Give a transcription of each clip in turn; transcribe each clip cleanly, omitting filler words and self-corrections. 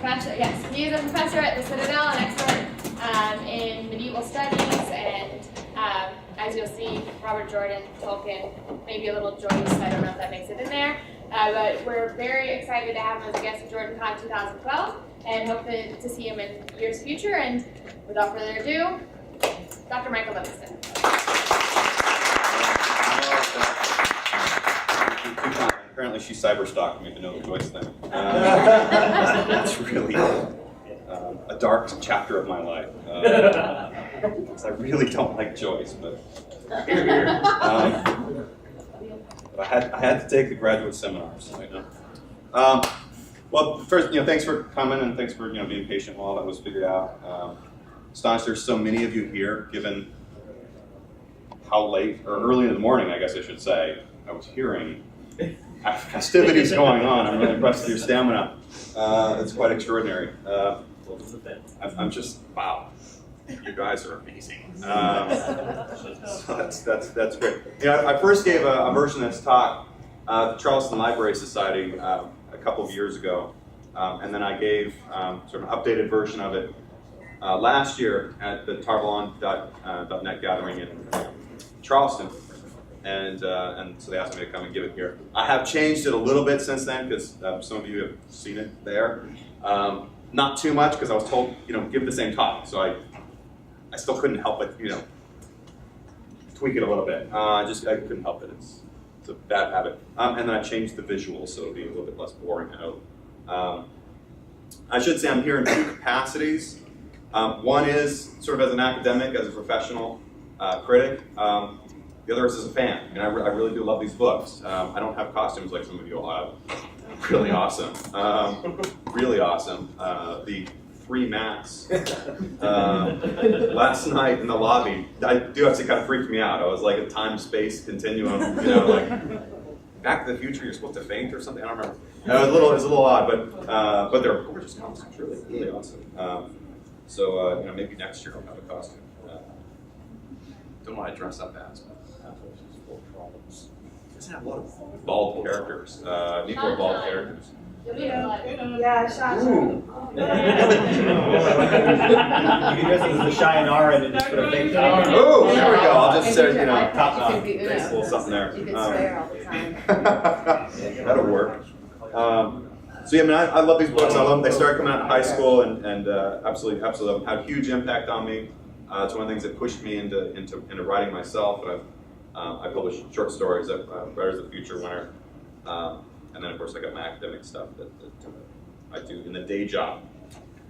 professor. Yes, he is a professor at the Citadel, an expert in medieval studies, and as you'll see, Robert Jordan, Tolkien, maybe a little Joyce. I don't know if that makes it in there, but we're very excited to have him as a guest at JordanCon 2012, and hope to see him in years future. And without further ado, Dr. Michael Livingston. Apparently she cyberstalked me to know the Goetz thing. It's really a dark chapter of my life. I really don't like Joyce, but I had to take the graduate seminars. Right now. Well, first, thanks for coming and thanks for being patient while that was figured out. Astonished there's so many of you here, given how late or early in the morning, I guess I should say, I was hearing festivities going on. I'm really impressed with your stamina. It's quite extraordinary. I'm just, wow. You guys are amazing. So that's great. I first gave a version of this talk at the Charleston Library Society a couple of years ago, and then I gave sort of an updated version of it last year at the Tarvalon.net gathering in Charleston. And so they asked me to come and give it here. I have changed it a little bit since then because some of you have seen it there. Not too much because I was told, give the same talk. So I still couldn't help but, tweak it a little bit. I couldn't help it. It's a bad habit. And then I changed the visuals so it'll be a little bit less boring. I should say I'm here in two capacities. One is sort of as an academic, as a professional critic. The other is as a fan, and I really do love these books. I don't have costumes like some of you all have. Really awesome. Really awesome. The 3 mats last night in the lobby, I do have to kind of freak me out. I was like a time-space continuum, like Back to the Future, you're supposed to faint or something. I don't remember. It was a little odd, but they're gorgeous costumes. Really awesome. So maybe next year I'll have a costume. Don't want to dress up as. Doesn't have a lot of bald characters. Need more bald characters. Yeah, Sean. You can dress it as a Cheyenne and just put a fake top. Oh, there we go. I'll just say, top knot. Nice little something there. You can swear all the time. That'll work. So yeah, I love these books. I love them. They started coming out in high school, and absolutely love them. Had a huge impact on me. It's one of the things that pushed me into writing myself. But I published short stories at Writers of the Future winner. And then, of course, I got my academic stuff that I do in the day job.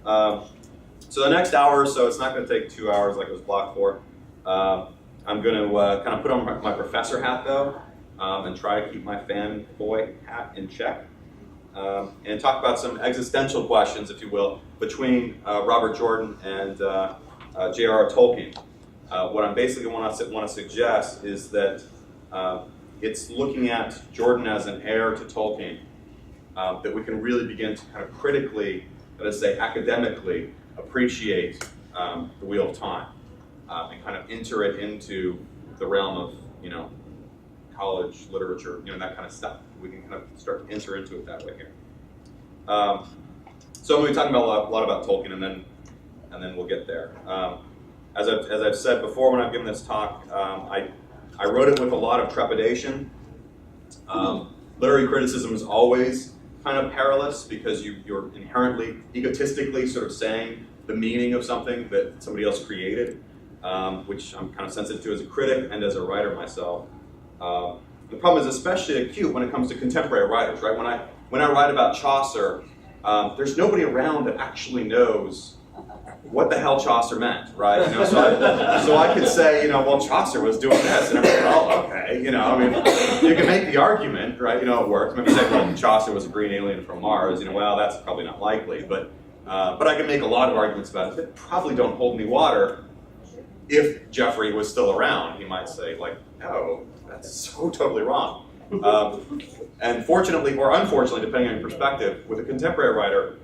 So the next hour or so, it's not going to take 2 hours like it was blocked for. I'm going to kind of put on my professor hat, though, and try to keep my fanboy hat in check. And talk about some existential questions, if you will, between Robert Jordan and J.R.R. Tolkien. What I basically want to suggest is that it's looking at Jordan as an heir to Tolkien that we can really begin to kind of critically, let us say academically, appreciate the Wheel of Time and kind of enter it into the realm of college literature, that kind of stuff. We can kind of start to enter into it that way here. So I'm going to be talking about a lot about Tolkien, and then we'll get there. As I've said before, when I've given this talk, I wrote it with a lot of trepidation. Literary criticism is always kind of perilous because you're inherently, egotistically sort of saying the meaning of something that somebody else created, which I'm kind of sensitive to as a critic and as a writer myself. The problem is especially acute when it comes to contemporary writers, right? When I write about Chaucer, there's nobody around that actually knows what the hell Chaucer meant, right? So I could say, well, Chaucer was doing this, and everybody, oh, okay, you can make the argument, right? It works. Maybe say, well, Chaucer was a green alien from Mars. Well, that's probably not likely, but I can make a lot of arguments about it that probably don't hold any water. If Jeffrey was still around, he might say, no, that's so totally wrong. And fortunately, or unfortunately, depending on your perspective, with a contemporary writer,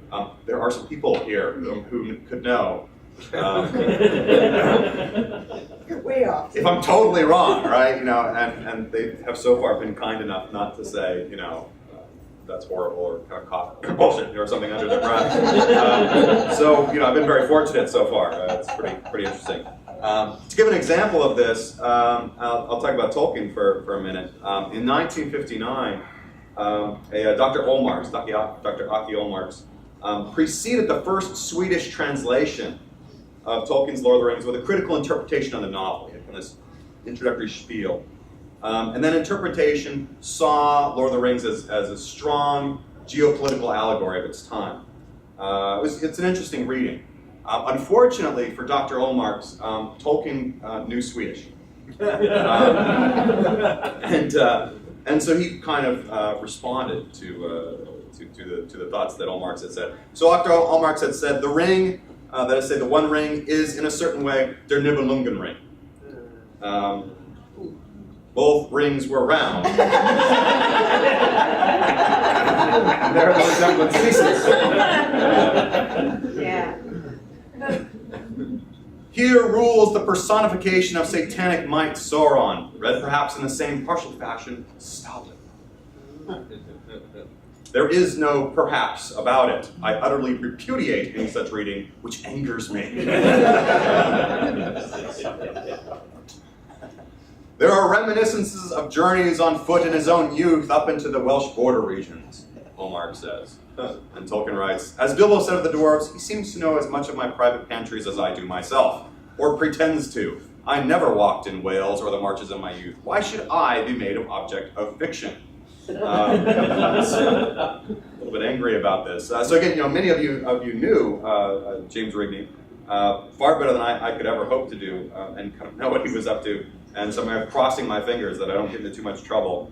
there are some people here who could know. You're way off. If I'm totally wrong, right? And they have so far been kind enough not to say, that's horrible or kind of caught bullshit or something under their breath. So I've been very fortunate so far. It's pretty interesting. To give an example of this, I'll talk about Tolkien for a minute. In 1959, Dr. Olmarks, Dr. Aki Olmarks, preceded the first Swedish translation of Tolkien's Lord of the Rings with a critical interpretation on the novel. He had this introductory spiel. And then interpretation saw Lord of the Rings as a strong geopolitical allegory of its time. It's an interesting reading. Unfortunately for Dr. Olmarks, Tolkien knew Swedish. And so he kind of responded to the thoughts that Olmarks had said. So Dr. Olmarks had said, the ring, that is, say, the One Ring, is in a certain way der Nibelungen Ring. Both rings were round. And there the resemblance ceases. Yeah. Here rules the personification of satanic might Sauron, read perhaps in the same partial fashion, Stalin. There is no perhaps about it. I utterly repudiate any such reading, which angers me. There are reminiscences of journeys on foot in his own youth up into the Welsh border regions, Olmark says. And Tolkien writes, as Bilbo said of the dwarves, he seems to know as much of my private pantries as I do myself, or pretends to. I never walked in Wales or the marches of my youth. Why should I be made an object of fiction? A little bit angry about this. So again, many of you knew James Whitney far better than I could ever hope to do, and kind of know what he was up to. And so I'm crossing my fingers that I don't get into too much trouble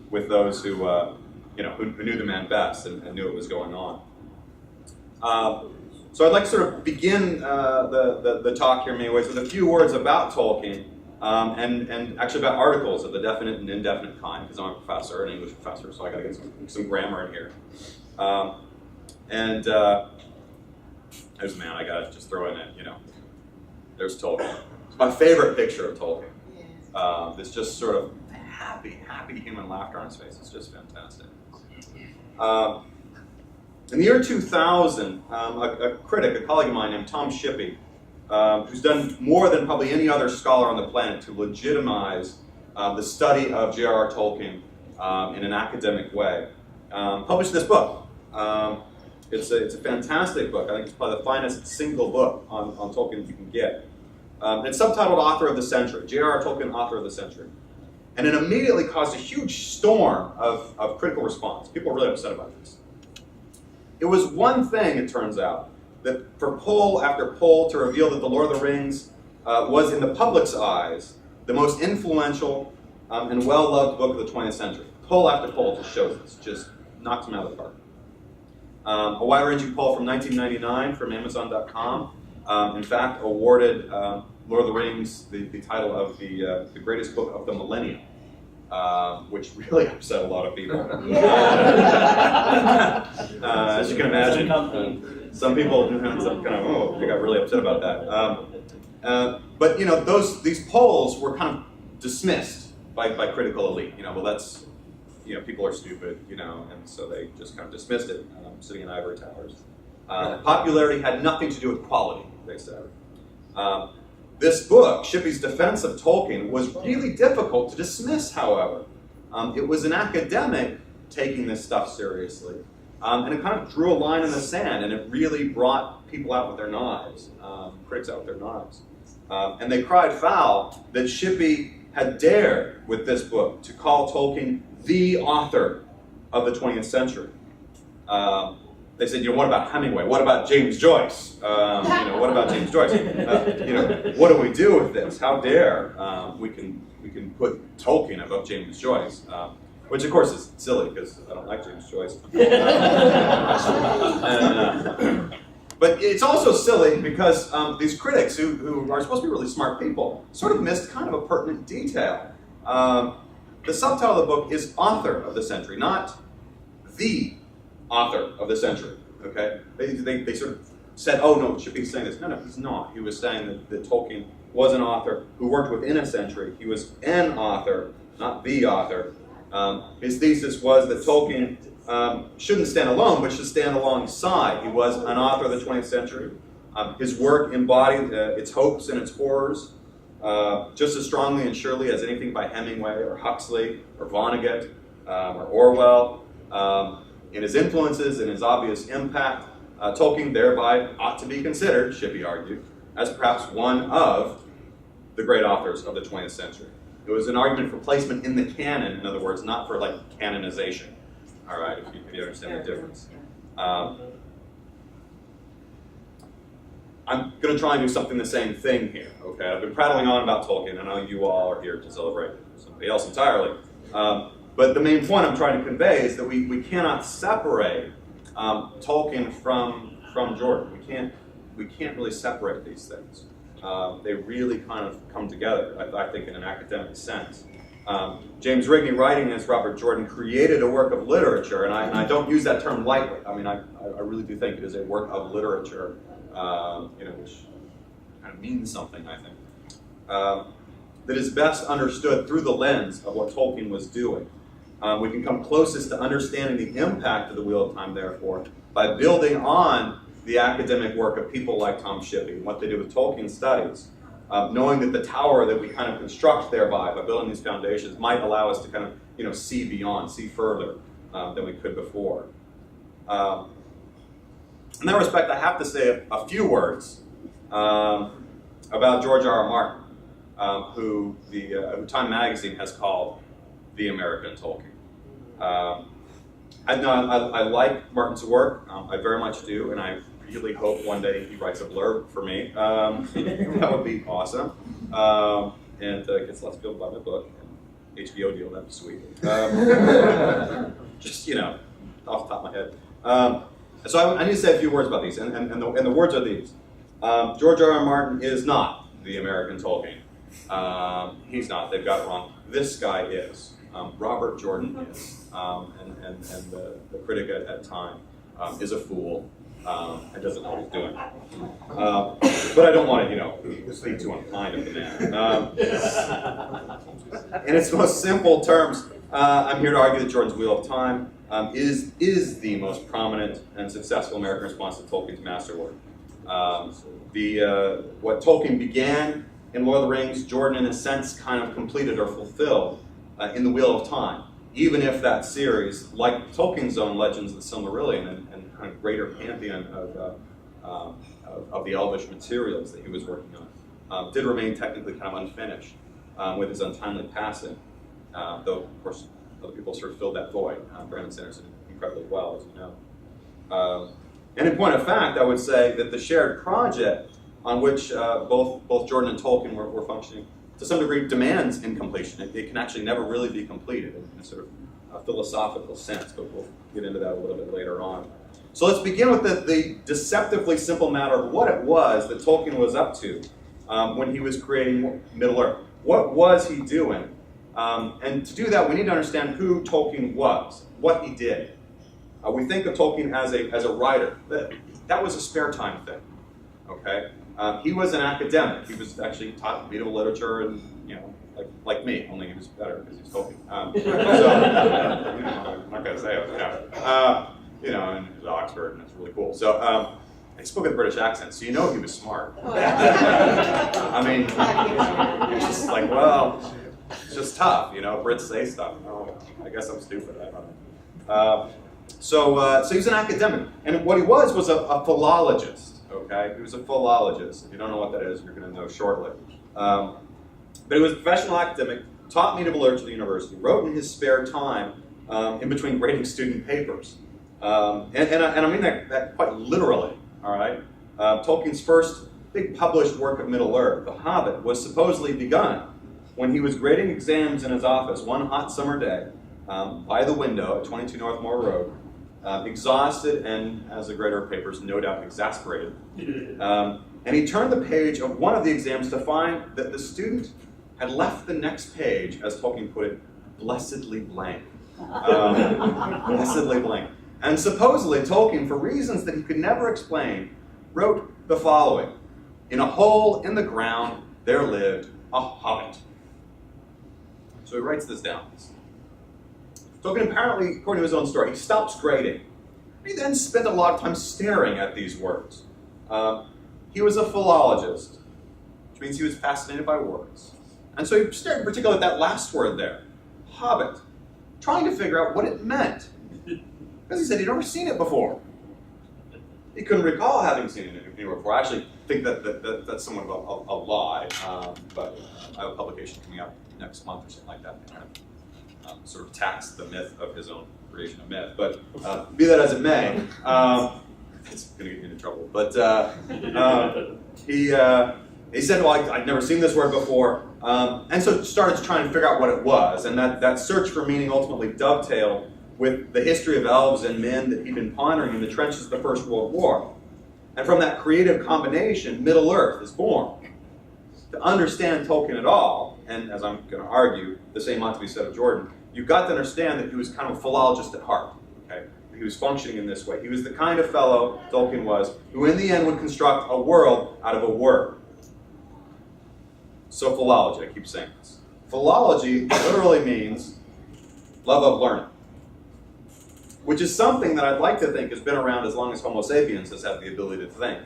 with those who knew the man best and knew what was going on. So I'd like to sort of begin the talk here in many ways with a few words about Tolkien, and actually about articles of the definite and indefinite kind, because I'm a professor, an English professor, so I got to get some grammar in here. There's a man, I got to just throw in it, there's Tolkien. It's my favorite picture of Tolkien. This just sort of happy human laughter on his face. It's just fantastic. In the year 2000, a critic, a colleague of mine named Tom Shippey, who's done more than probably any other scholar on the planet to legitimize the study of J.R.R. Tolkien in an academic way, published this book. It's a fantastic book. I think it's probably the finest single book on Tolkien that you can get. It's subtitled Author of the Century, J.R.R. Tolkien, Author of the Century. And it immediately caused a huge storm of critical response. People were really upset about this. It was one thing, it turns out, that for poll after poll to reveal that The Lord of the Rings was, in the public's eyes, the most influential and well-loved book of the 20th century. Poll after poll just shows this, just knocks them out of the park. A wide-ranging poll from 1999 from Amazon.com, in fact, awarded Lord of the Rings the title of the greatest book of the millennium, which really upset a lot of people. As you can imagine, some people they got really upset about that. But these polls were kind of dismissed by critical elite. Well, that's people are stupid, and so they just kind of dismissed it, sitting in ivory towers. Popularity had nothing to do with quality, they said. This book, Shippey's Defense of Tolkien, was really difficult to dismiss, however. It was an academic taking this stuff seriously. And it kind of drew a line in the sand, and it really brought people out with their knives, critics out with their knives. And they cried foul that Shippey had dared, with this book, to call Tolkien the author of the 20th century. They said, what about Hemingway? What about James Joyce? What about James Joyce? What do we do with this? How dare we can put Tolkien above James Joyce? Which of course is silly because I don't like James Joyce. But it's also silly because these critics who are supposed to be really smart people sort of missed kind of a pertinent detail. The subtitle of the book is Author of the Century, not the author of the century, okay? They sort of said, oh no, Shippey's saying this. No, he's not. He was saying that Tolkien was an author who worked within a century. He was an author, not the author, His thesis was that Tolkien shouldn't stand alone, but should stand alongside. He was an author of the 20th century. His work embodied its hopes and its horrors just as strongly and surely as anything by Hemingway or Huxley or Vonnegut or Orwell. In his influences and his obvious impact, Tolkien thereby ought to be considered, Shippey argued, as perhaps one of the great authors of the 20th century. It was an argument for placement in the canon, in other words, not for like canonization. All right, if you understand the difference. I'm going to try and do something the same thing here. Okay, I've been prattling on about Tolkien. I know you all are here to celebrate somebody else entirely. But the main point I'm trying to convey is that we cannot separate Tolkien from Jordan. We can't really separate these things. They really kind of come together, I think, in an academic sense. James Rigney, writing as Robert Jordan, created a work of literature, and I don't use that term lightly. I mean, I really do think it is a work of literature, which kind of means something, I think, that is best understood through the lens of what Tolkien was doing. We can come closest to understanding the impact of the Wheel of Time, therefore, by building on the academic work of people like Tom Shippey and what they did with Tolkien studies, knowing that the tower that we kind of construct thereby by building these foundations might allow us to kind of see beyond, see further than we could before. In that respect, I have to say a few words about George R.R. Martin, who Time Magazine has called the American Tolkien. I like Martin's work. I very much do, and I really hope one day he writes a blurb for me. That would be awesome. And gets lots of people to buy my book. HBO deal, that'd be sweet. Just, off the top of my head. So I need to say a few words about these, and the words are these. George R.R. Martin is not the American Tolkien. He's not. They've got it wrong. This guy is. Robert Jordan is. And the critic at Time is a fool and doesn't know what he's doing. But I don't want to, speak too unkind of the man. In its most simple terms, I'm here to argue that Jordan's Wheel of Time is the most prominent and successful American response to Tolkien's masterwork. What Tolkien began in Lord of the Rings, Jordan, in a sense, kind of completed or fulfilled in the Wheel of Time. Even if that series, like Tolkien's own Legends of the Silmarillion and kind of greater pantheon of the elvish materials that he was working on, did remain technically kind of unfinished with his untimely passing, though, of course, other people sort of filled that void. Brandon Sanderson incredibly well, as you know. And in point of fact, I would say that the shared project on which both Jordan and Tolkien were functioning, to some degree, demands incompletion. It can actually never really be completed in a sort of philosophical sense, but we'll get into that a little bit later on. So let's begin with the deceptively simple matter of what it was that Tolkien was up to when he was creating Middle-earth. What was he doing? And to do that, we need to understand who Tolkien was, what he did. We think of Tolkien as a writer. That was a spare time thing, okay? He was an academic. He was actually taught medieval literature, and like me, only he was better because he's Tolkien. So I'm not gonna say it, and he was Oxford, and it's really cool. So he spoke with a British accent, so he was smart. I mean, it's just like, well, it's just tough, Brits say stuff. Oh, I guess I'm stupid. I don't know. So he was an academic, and what he was a philologist. Okay, he was a philologist. If you don't know what that is, you're going to know shortly. But he was a professional academic, taught medieval literature at the university, wrote in his spare time in between grading student papers. And I mean that quite literally, all right? Tolkien's first big published work of Middle-earth, The Hobbit, was supposedly begun when he was grading exams in his office one hot summer day by the window at 22 North Moor Road, exhausted and, as the grader of papers, no doubt exasperated. And he turned the page of one of the exams to find that the student had left the next page, as Tolkien put it, blessedly blank. Blessedly blank. And supposedly Tolkien, for reasons that he could never explain, wrote the following: "In a hole in the ground there lived a hobbit." So he writes this down. Tolkien apparently, according to his own story, he stops grading. He then spent a lot of time staring at these words. He was a philologist, which means he was fascinated by words. And so he stared in particular at that last word there, hobbit, trying to figure out what it meant. Because he said he'd never seen it before. He couldn't recall having seen it anywhere before. I actually think that's somewhat of a lie, but I have a publication coming out next month or something like that. Sort of tax the myth of his own creation of myth. But be that as it may, it's going to get me into trouble. But he said, well, I'd never seen this word before. And so started trying to figure out what it was. And that search for meaning ultimately dovetailed with the history of elves and men that he'd been pondering in the trenches of the First World War. And from that creative combination, Middle-earth is born. To understand Tolkien at all, and as I'm going to argue, the same ought to be said of Jordan, you've got to understand that he was kind of a philologist at heart. Okay? He was functioning in this way. He was the kind of fellow, Tolkien was, who in the end would construct a world out of a word. So philology, I keep saying this. Philology literally means love of learning, which is something that I'd like to think has been around as long as Homo sapiens has had the ability to think.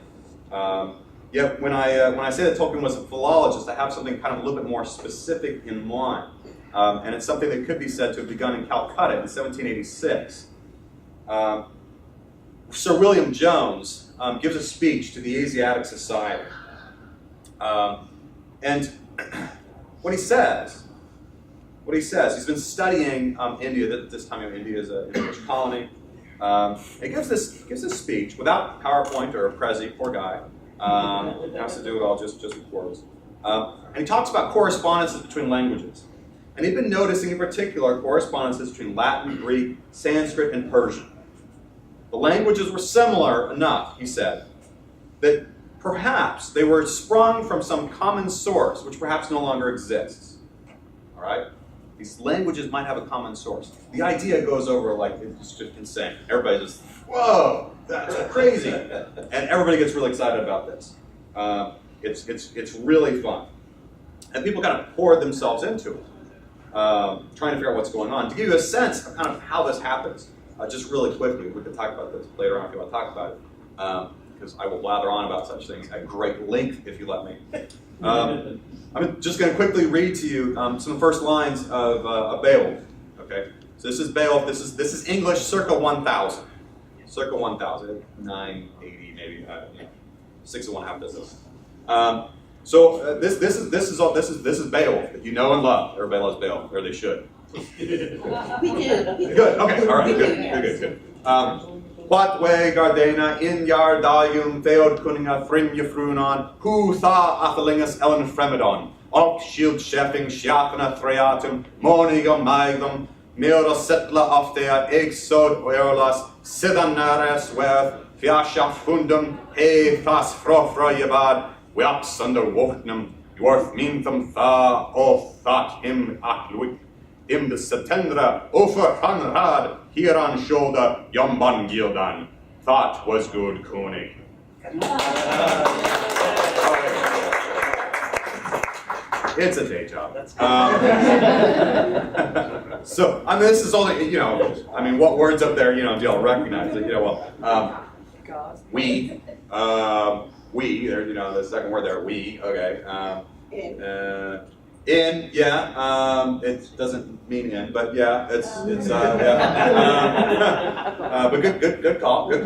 Yet when I say that Tolkien was a philologist, I have something kind of a little bit more specific in mind. And it's something that could be said to have begun in Calcutta in 1786. Sir William Jones gives a speech to the Asiatic Society. And what he says, he's been studying India. At this time, India is an English colony. He gives this speech without PowerPoint or a Prezi, poor guy. Has to do it all just with words. And he talks about correspondences between languages. And he'd been noticing in particular correspondences between Latin, Greek, Sanskrit, and Persian. The languages were similar enough, he said, that perhaps they were sprung from some common source, which perhaps no longer exists. All right? These languages might have a common source. The idea goes over like, it's just insane. Everybody just, whoa, that's crazy. And everybody gets really excited about this. It's really fun. And people kind of poured themselves into it, trying to figure out what's going on. To give you a sense of kind of how this happens, just really quickly, we could talk about this later on if you want to talk about it, because I will blather on about such things at great length if you let me. I'm just going to quickly read to you some of the first lines of Beowulf. Okay, so this is Beowulf. This is English, circa 1000, circa 1000, 980 maybe, 6 of 1 half dozen. So this is Beowulf that you know and love. Everybody loves Beowulf, or they should. We do. Good. Okay. All right. Good. What way Gardena in yar dalium theod kuninga thrim yefrunon, who tha athalingus ellen fremedon, ok shield chefing shiafana threatum, monigum magnum, mira setla aftea exod oerlas, sidanares werth, fiasha fundum, he thas frofra yavad, weaps under wotnum, dwarf minthum tha, o thought him atluik. Im de Septendra, Ofer Hanrad, here on shoulder, Yomban Gildan. Thought was good Koenig. It's a day job. So, I mean, this is all, what words up there, do y'all recognize it? We, there, the second word there, we, okay. In, yeah, it doesn't mean in, but yeah, it's yeah. But good call. You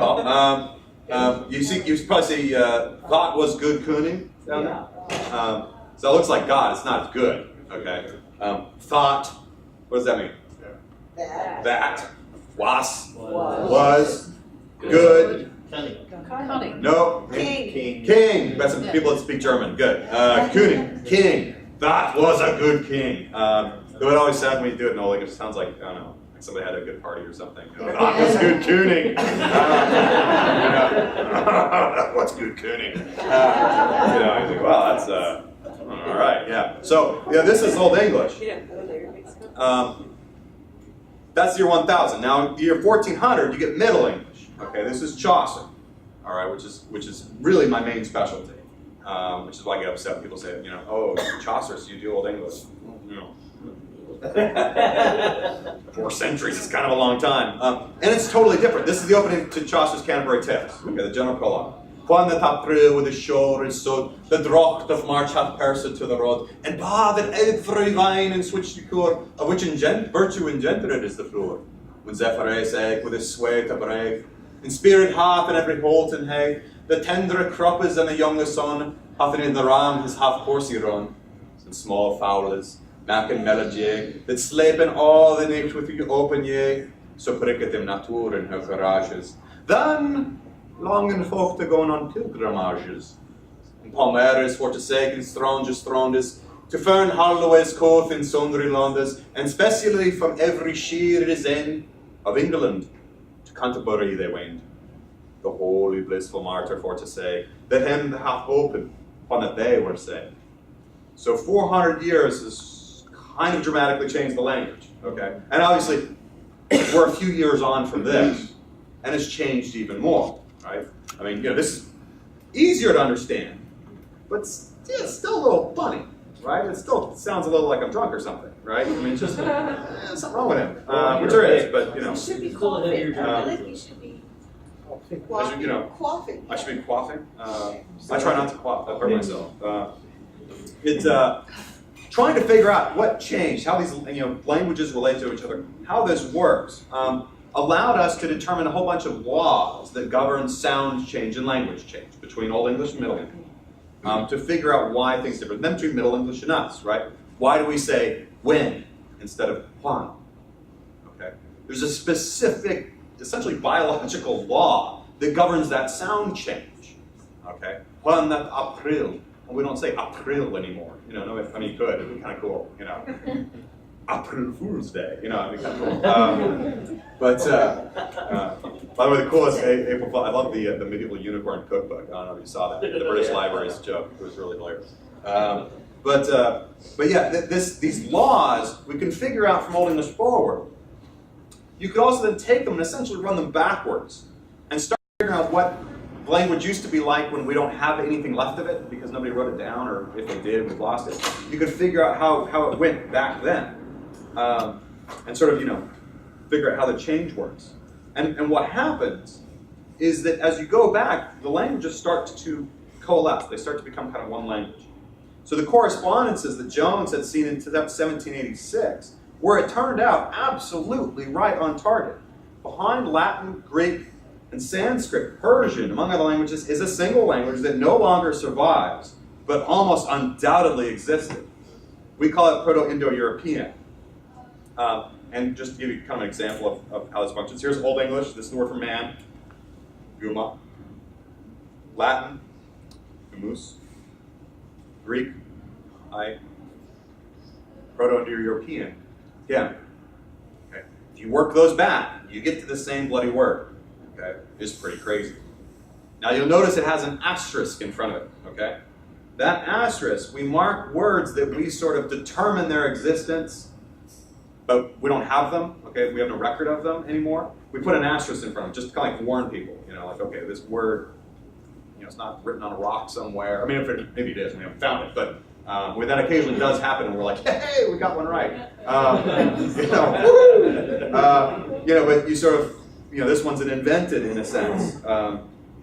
probably see, thought was good Koenig down there. So it looks like God, it's not good, okay. Thought, what does that mean? That, was, good. Cunning. No, King. That's some people that speak German, good. Koenig, king. That was a good king. Though it always sounds when you do it in Oleg, it just sounds like, I don't know, like somebody had a good party or something. That was good Koenig. What's good Koenig? You think, well, that's, all right, yeah. So, this is Old English. That's the year 1000. Now, the year 1400, you get Middle English. Okay, this is Chaucer. All right, which is really my main specialty. Which is why I get upset when people say, oh, Chaucer, so you do Old English. 4 centuries is kind of a long time. And it's totally different. This is the opening to Chaucer's Canterbury Tales, okay, the general prologue. When the tapril with the shore is so, the drocht of March hath pierced to the rod, and bathed every vine and switch the core, of which virtue engendered is the floor. When Zephyrus egg with his sway to break, in spirit half in every holt and hay, the tender crop is and the youngest son, hath in the ram his half coursey run, and small fowlers, mac and melody, that slepen all the night with you open ye, so pricketh them nature in her garages. Then, longing folk to go on pilgrimages, and Palmeras for to sake and stronges, to fern Holloway's coath in sundry Londres, and specially from every sheer is end of England, to Canterbury they wend. The holy blissful martyr for to say, that him that hath opened, on that they were saved. So 400 years has kind of dramatically changed the language, okay? And obviously, we're a few years on from this, and it's changed even more, right? I mean, this is easier to understand, but it's still a little funny, right? It still sounds a little like I'm drunk or something, right? I mean, it's just, there's something wrong with him, which there is, but, You should be Still ahead of your coughing. I time. think you should be I quaffing. should be quaffing. I try not to quaff. I hurt myself. It's trying to figure out what changed, how these languages relate to each other, how this works, allowed us to determine a whole bunch of laws that govern sound change and language change between Old English and Middle English, to figure out why things differ. Then between Middle English and us, right? Why do we say when instead of when? Okay, there's a specific, essentially biological law that governs that sound change. Okay, when that April. We don't say April anymore. No, I mean, you could. It'd be kind of cool. April Fool's Day. It'd be kind of cool. By the way, the coolest April Fool. I love the medieval unicorn cookbook. I don't know if you saw that. The British Library's joke. It was really hilarious. But yeah, these laws we can figure out from Old English forward. You could also then take them and essentially run them backwards and start figuring out what language used to be like when we don't have anything left of it because nobody wrote it down, or if they did, we've lost it. You could figure out how it went back then, and sort of figure out how the change works. And what happens is that as you go back, the languages start to coalesce. They start to become kind of one language. So the correspondences that Jones had seen in 1786, where it turned out absolutely right on target. Behind Latin, Greek, and Sanskrit, Persian, among other languages, is a single language that no longer survives, but almost undoubtedly existed. We call it Proto-Indo-European. And just to give you kind of an example of how this functions, here's Old English. This is the word for man, guma. Latin, gumus. Greek, I. Proto-Indo-European, again. Okay. If you work those back, you get to the same bloody word. Okay, it's pretty crazy. Now you'll notice it has an asterisk in front of it, okay? That asterisk, we mark words that we sort of determine their existence, but we don't have them, okay? We have no record of them anymore. We put an asterisk in front of it, just to kind of like warn people, like, okay, this word, it's not written on a rock somewhere. I mean, maybe it is, and we haven't found it, but when that occasionally does happen, and we're like, hey, we got one right. But you sort of, this one's an invented in a sense,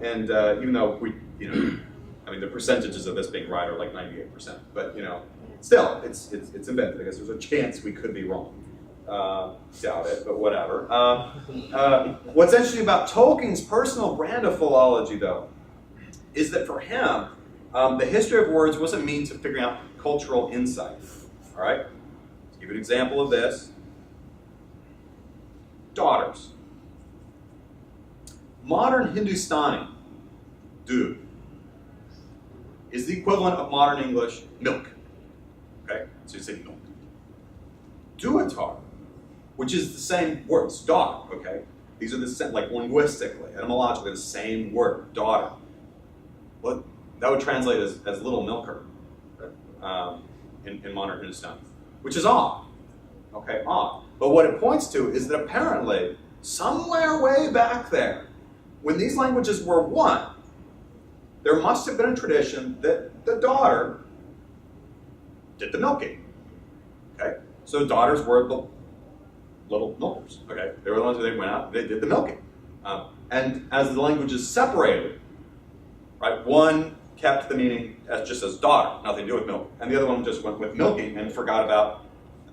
and even though the percentages of this being right are like 98%, but still, it's invented. I guess there's a chance we could be wrong. Doubt it, but whatever. What's interesting about Tolkien's personal brand of philology, though, is that for him, the history of words was a means of figuring out cultural insight. All right, let's give you an example of this. Daughters. Modern Hindustani, dud, is the equivalent of modern English milk. Okay, so you say milk. Duatar, which is the same word, it's daughter. Okay, these are the same, like linguistically, etymologically, the same word, daughter. Well, that would translate as little milker in modern Hindustani, which is odd. Okay, odd. But what it points to is that apparently, somewhere way back there, when these languages were one, there must have been a tradition that the daughter did the milking. Okay? So daughters were the little milkers, okay? They were the ones who they went out, they did the milking. And as the languages separated, right, one kept the meaning as just as daughter, nothing to do with milk, and the other one just went with milking and forgot about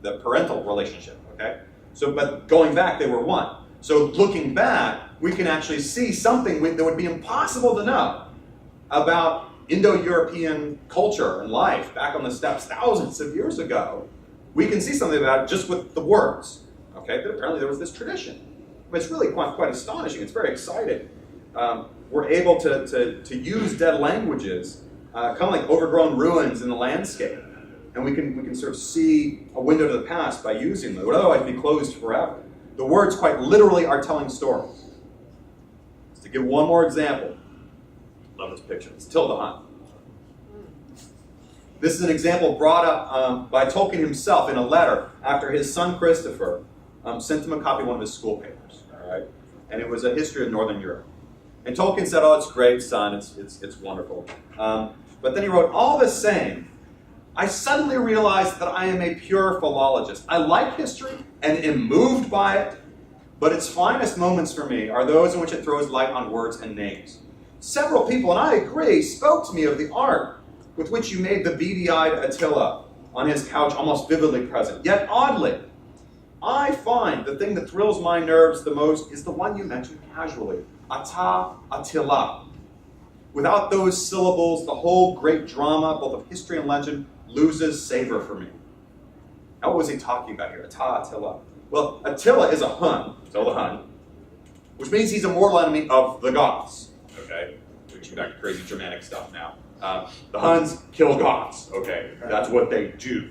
the parental relationship, okay? So, but going back, they were one. So looking back, we can actually see something that would be impossible to know about Indo-European culture and life back on the steppes thousands of years ago. We can see something about it just with the words, okay? That apparently there was this tradition. But it's really quite astonishing. It's very exciting. We're able to use dead languages, kind of like overgrown ruins in the landscape. And we can sort of see a window to the past by using them. It would otherwise be closed forever. The words quite literally are telling stories. Just to give one more example. Love this picture. It's Tilda Hunt. This is an example brought up by Tolkien himself in a letter after his son Christopher sent him a copy of one of his school papers. All right? And it was a history of Northern Europe. And Tolkien said, "Oh, it's great, son. It's wonderful." But then he wrote, "All the same, I suddenly realized that I am a pure philologist. I like history and am moved by it, but its finest moments for me are those in which it throws light on words and names. Several people, and I agree, spoke to me of the art with which you made the beady-eyed Attila on his couch almost vividly present. Yet oddly, I find the thing that thrills my nerves the most is the one you mentioned casually, Ata Attila. Without those syllables, the whole great drama, both of history and legend, loses savor for me." Now, what was he talking about here? Ata Attila. Well, Attila is a Hun, Attila Hun, which means he's a mortal enemy of the Goths. Okay, reaching back to crazy Germanic stuff now. The Huns kill Goths. Okay, that's what they do.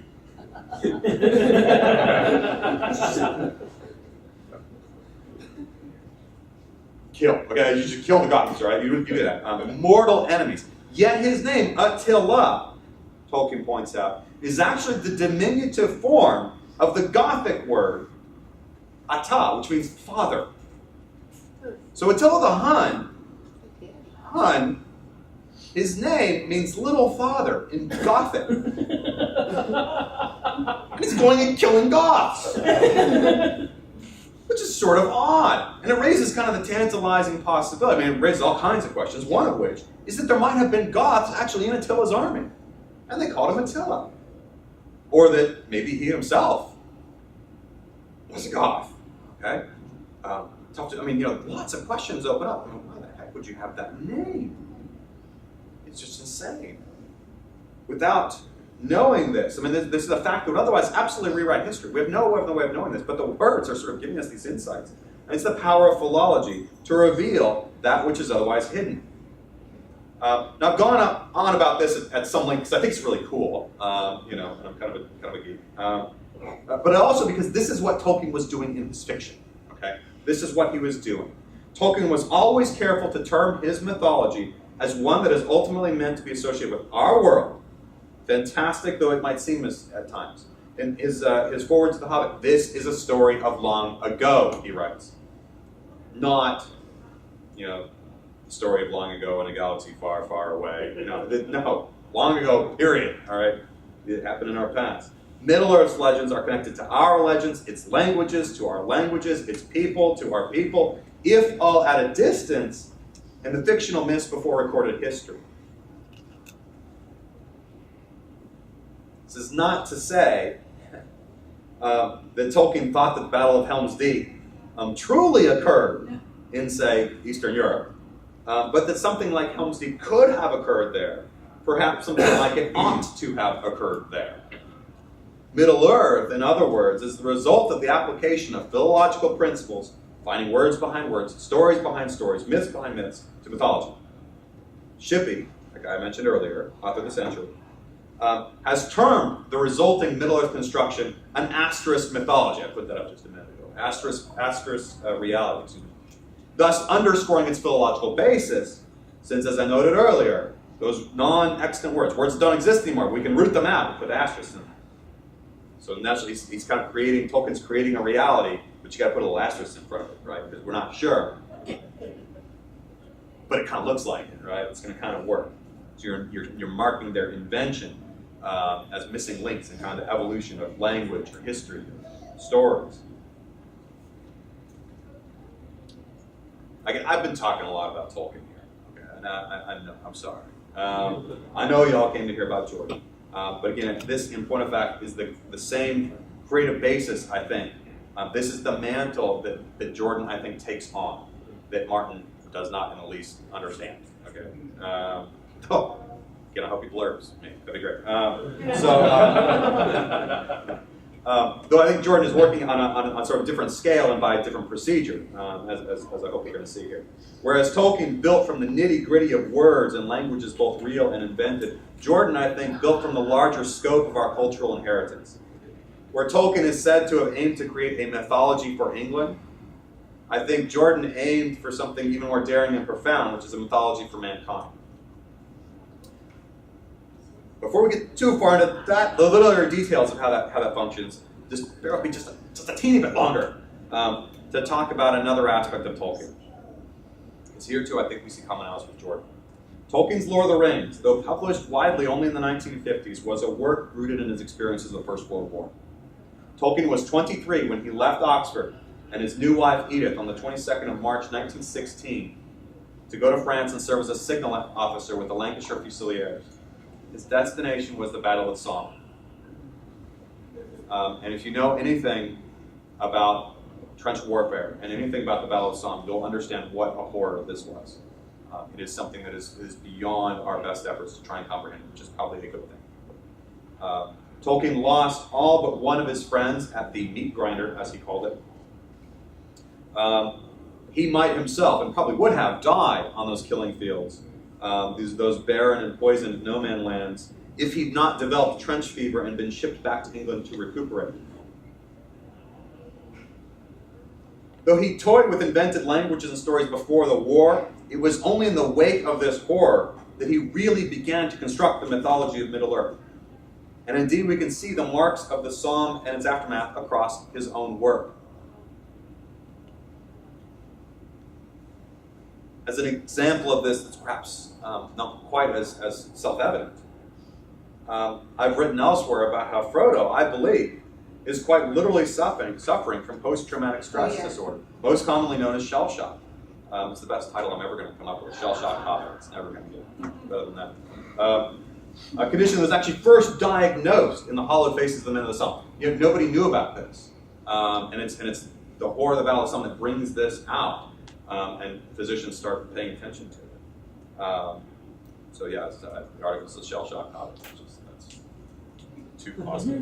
Kill. Okay, you should kill the Goths, right? You do that. Mortal enemies. Yet his name, Attila, Tolkien points out, is actually the diminutive form of the Gothic word Ata, which means father. So Attila the Hun, his name means little father in Gothic. And he's going and killing Goths. Which is sort of odd. And it raises kind of the tantalizing possibility. I mean, it raises all kinds of questions, one of which is that there might have been Goths actually in Attila's army. And they called him Attila. Or that maybe he himself was a Goth. Okay? Lots of questions open up. I mean, why the heck would you have that name? It's just insane. Without knowing this, I mean, this is a fact that would otherwise absolutely rewrite history. We have no other way of knowing this, but the words are sort of giving us these insights. And it's the power of philology to reveal that which is otherwise hidden. Now, I've gone on about this at some length because I think it's really cool. And I'm kind of a geek. But also because this is what Tolkien was doing in his fiction. Okay, this is what he was doing. Tolkien was always careful to term his mythology as one that is ultimately meant to be associated with our world, fantastic though it might seem at times. In his foreword to The Hobbit, this is a story of long ago, he writes. Not, the story of long ago in a galaxy far, far away. No, long ago, period, all right? It happened in our past. Middle-earth's legends are connected to our legends, its languages to our languages, its people to our people, if all at a distance, and the fictional myths before recorded history. This is not to say that Tolkien thought that the Battle of Helm's Deep truly occurred in, say, Eastern Europe, but that something like Helm's Deep could have occurred there. Perhaps something like it ought to have occurred there. Middle-earth, in other words, is the result of the application of philological principles, finding words behind words, stories behind stories, myths behind myths, to mythology. Shippey, the guy I mentioned earlier, author of the century, has termed the resulting Middle-earth construction an asterisk mythology. I put that up just a minute ago. Asterisk reality, excuse me. Thus underscoring its philological basis, since, as I noted earlier, those non-extant words that don't exist anymore, we can root them out and put asterisks in them. So naturally, he's kind of Tolkien's creating a reality, but you got to put a little asterisk in front of it, right? Because we're not sure. But it kind of looks like it, right? It's going to kind of work. So you're marking their invention as missing links in kind of the evolution of language or history, stories. I've been talking a lot about Tolkien here, okay, and I know, I'm sorry. I know y'all came to hear about Jordan, but again, this, in point of fact, is the same creative basis, I think. This is the mantle that Jordan, I think, takes on, that Martin does not in the least understand, okay? Again, I hope he blurbs me, that'd be great. Though I think Jordan is working on a sort of different scale and by a different procedure, as I hope you're going to see here. Whereas Tolkien built from the nitty-gritty of words and languages both real and invented, Jordan, I think, built from the larger scope of our cultural inheritance. Where Tolkien is said to have aimed to create a mythology for England, I think Jordan aimed for something even more daring and profound, which is a mythology for mankind. Before we get too far into that, the little details of how that functions, just bear with me just a teeny bit longer to talk about another aspect of Tolkien. Because here too, I think we see commonalities with Jordan. Tolkien's Lord of the Rings, though published widely only in the 1950s, was a work rooted in his experiences of the First World War. Tolkien was 23 when he left Oxford and his new wife Edith on the 22nd of March 1916 to go to France and serve as a signal officer with the Lancashire Fusiliers. His destination was the Battle of Somme. And if you know anything about trench warfare and anything about the Battle of Somme, you'll understand what a horror this was. It is something that is beyond our best efforts to try and comprehend, which is probably a good thing. Tolkien lost all but one of his friends at the meat grinder, as he called it. He might himself, and probably would have, died on those killing fields. Those barren and poisoned no-man lands, if he'd not developed trench fever and been shipped back to England to recuperate. Though he toyed with invented languages and stories before the war, it was only in the wake of this horror that he really began to construct the mythology of Middle-earth. And indeed, we can see the marks of the Somme and its aftermath across his own work. As an example of this that's perhaps not quite as self-evident, I've written elsewhere about how Frodo, I believe, is quite literally suffering from post-traumatic stress disorder, most commonly known as shell shock. It's the best title I'm ever going to come up with, shell shock topic. It's never going to get better than that. A condition that was actually first diagnosed in the hollowed faces of the men of the Somme. Nobody knew about this, and it's the horror of the Battle of Somme that brings this out. And physicians start paying attention to it. So yeah, the article says shell shock topic, that's too positive.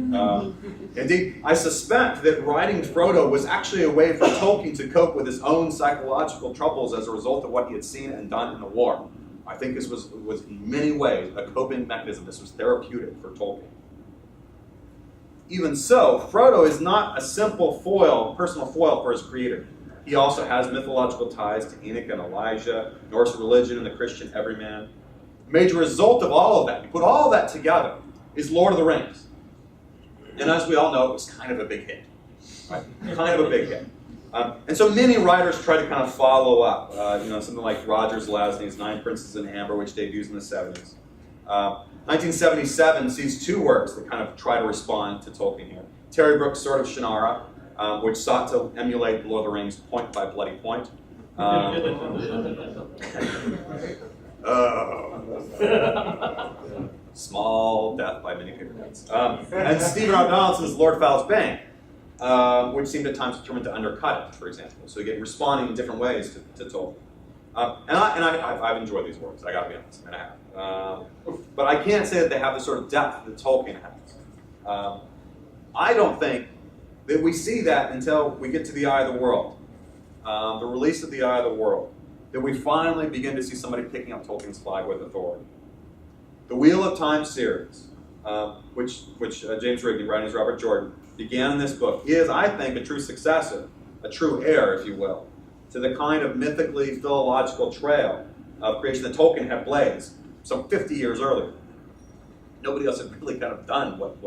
Indeed, I suspect that writing Frodo was actually a way for Tolkien to cope with his own psychological troubles as a result of what he had seen and done in the war. I think this was in many ways a coping mechanism. This was therapeutic for Tolkien. Even so, Frodo is not a simple personal foil for his creator. He also has mythological ties to Enoch and Elijah, Norse religion, and the Christian everyman. The major result of all of that, you put all of that together, is Lord of the Rings. And as we all know, it was kind of a big hit. Right? Kind of a big hit. And so many writers try to kind of follow up. Something like Rogers Lasny's Nine Princes in Amber, which debuts in the 70s. 1977 sees two works that kind of try to respond to Tolkien here. Terry Brooks' Sword of Shannara, which sought to emulate Lord of the Rings point by bloody point. Small death by many paper cuts. And Stephen R. Donaldson's Lord Fowl's Bane, which seemed at times determined to undercut it, for example. So again, responding in different ways to Tolkien. I've enjoyed these works, I gotta be honest, and I have. But I can't say that they have the sort of depth that Tolkien has. I don't think that we see that until we get to The Eye of the World, the release of The Eye of the World, that we finally begin to see somebody picking up Tolkien's flag with authority. The Wheel of Time series, which James Rigney, writing as Robert Jordan, began in this book, is, I think, a true successor, a true heir, if you will, to the kind of mythically philological trail of creation that Tolkien had blazed some 50 years earlier. Nobody else had really kind of done what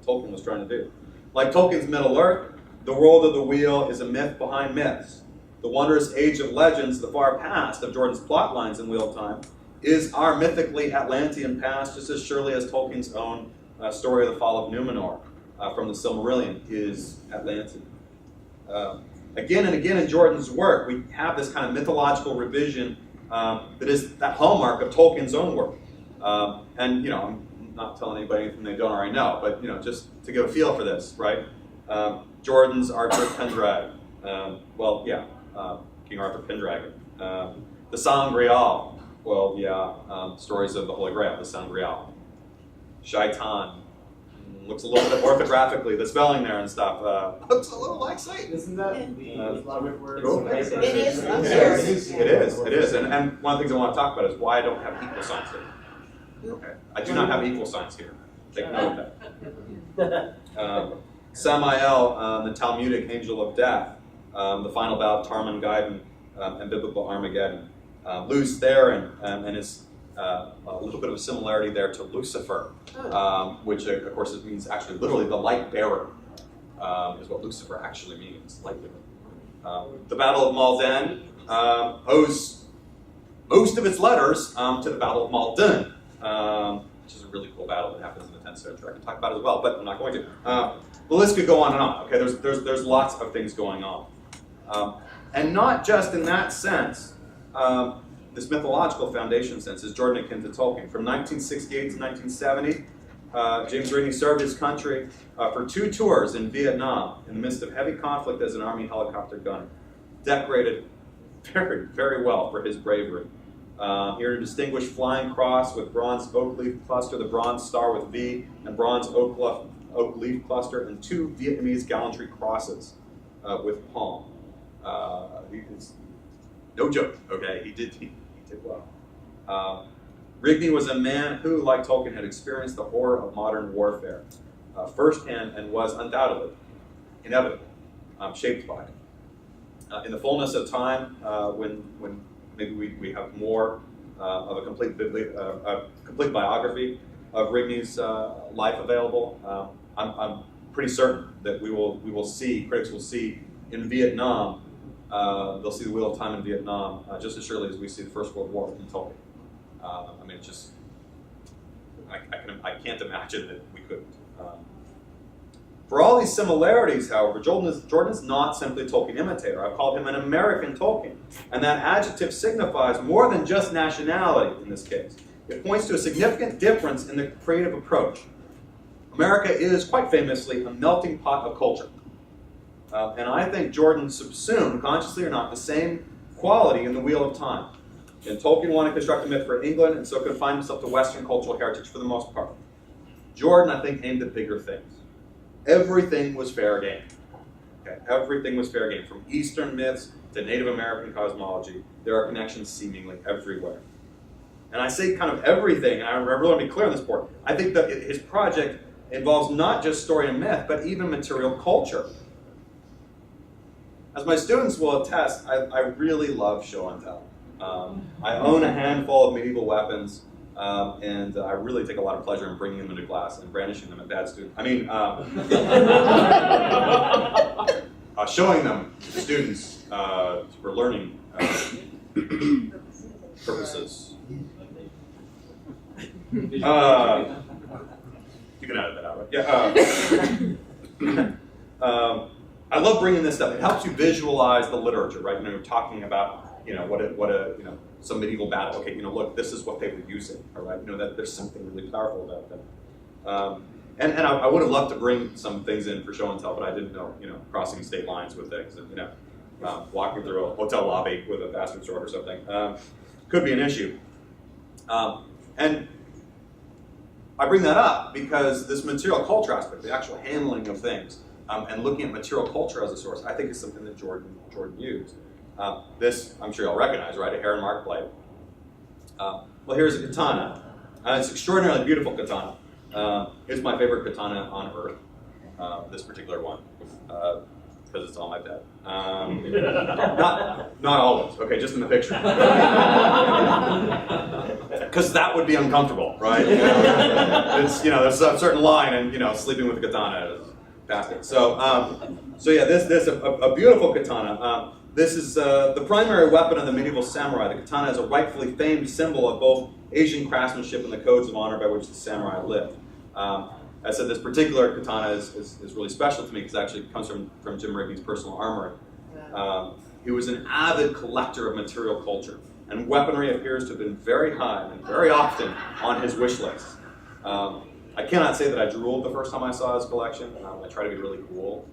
Tolkien was trying to do. Like Tolkien's Middle-earth, the world of the Wheel is a myth behind myths. The wondrous age of legends, the far past of Jordan's plot lines in Wheel of Time, is our mythically Atlantean past just as surely as Tolkien's own story of the fall of Numenor from the Silmarillion is Atlantean. Again and again in Jordan's work, we have this kind of mythological revision that is that hallmark of Tolkien's own work. And I'm not telling anybody anything they don't already know, but just to get a feel for this, right? Jordan's Arthur Pendragon. King Arthur Pendragon. The Sangreal. Well, stories of the Holy Grail, the Sangreal. Shaitan. Looks a little bit orthographically, the spelling there and stuff. Looks a little like Satan. Isn't that the Islamic word? It is. It is. And one of the things I want to talk about is why I don't have equal signs here. Okay. I do not have equal signs here. Take note of that. Samael, the Talmudic angel of death, the final bout of Tarmangayden, and biblical Armageddon. Luz Theron, and is a little bit of a similarity there to Lucifer, which of course it means actually literally the light bearer, is what Lucifer actually means, light bearer. The Battle of Malden owes most of its letters to the Battle of Malden, which is a really cool battle that happens in the 10th century. I can talk about it as well, but I'm not going to. The list could go on and on. Okay, there's lots of things going on, and not just in that sense. This mythological foundation sense is Jordan akin to Tolkien. From 1968 to 1970, James Whitney served his country for 2 tours in Vietnam in the midst of heavy conflict as an Army helicopter gunner. Decorated very, very well for his bravery. He earned a distinguished flying cross with bronze oak leaf cluster, the bronze star with V, and bronze oak leaf cluster, and 2 Vietnamese gallantry crosses with palm. It's no joke, okay? He did well. Rigney was a man who, like Tolkien, had experienced the horror of modern warfare firsthand and was undoubtedly, inevitably, shaped by it. In the fullness of time, when maybe we have more of a complete biography of Rigney's life available, I'm pretty certain that critics will see in Vietnam. They'll see the wheel of time in Vietnam just as surely as we see the First World War in Tolkien. I can't imagine that we couldn't. For all these similarities, however, Jordan is not simply a Tolkien imitator. I've called him an American Tolkien, and that adjective signifies more than just nationality in this case. It points to a significant difference in the creative approach. America is, quite famously, a melting pot of culture. And I think Jordan subsumed, consciously or not, the same quality in the Wheel of Time. And Tolkien wanted to construct a myth for England, and so confined himself to Western cultural heritage for the most part. Jordan, I think, aimed at bigger things. Everything was fair game. Okay? Everything was fair game. From Eastern myths to Native American cosmology, there are connections seemingly everywhere. And I say kind of everything, and I really want to be clear on this point. I think that his project involves not just story and myth, but even material culture. As my students will attest, I really love show and tell. I own a handful of medieval weapons, and I really take a lot of pleasure in bringing them into class and brandishing them at bad students. Showing them to students for learning purposes. You can edit that out, right? Yeah. I love bringing this stuff. It helps you visualize the literature, right? You're talking about, some medieval battle. Okay, look, this is what they were using, all right? That there's something really powerful about them. And I would have loved to bring some things in for show and tell, but I didn't know, crossing state lines with things and, walking through a hotel lobby with a bastard sword or something could be an issue. And I bring that up because this material culture aspect, the actual handling of things, and looking at material culture as a source, I think is something that Jordan used. This, I'm sure you'll recognize, right? A hair and mark blade. Well, here's a katana. It's an extraordinarily beautiful katana. It's my favorite katana on earth, this particular one, because it's on my bed. Not always, okay, just in the picture. Because that would be uncomfortable, right? It's, there's a certain line, and, sleeping with a katana is past it. So yeah, this a beautiful katana. This is the primary weapon of the medieval samurai. The katana is a rightfully famed symbol of both Asian craftsmanship and the codes of honor by which the samurai lived. I said this particular katana is really special to me because it actually comes from Jim Rigby's personal armory. He was an avid collector of material culture, and weaponry appears to have been very high and very often on his wish list. I cannot say that I drooled the first time I saw his collection. I try to be really cool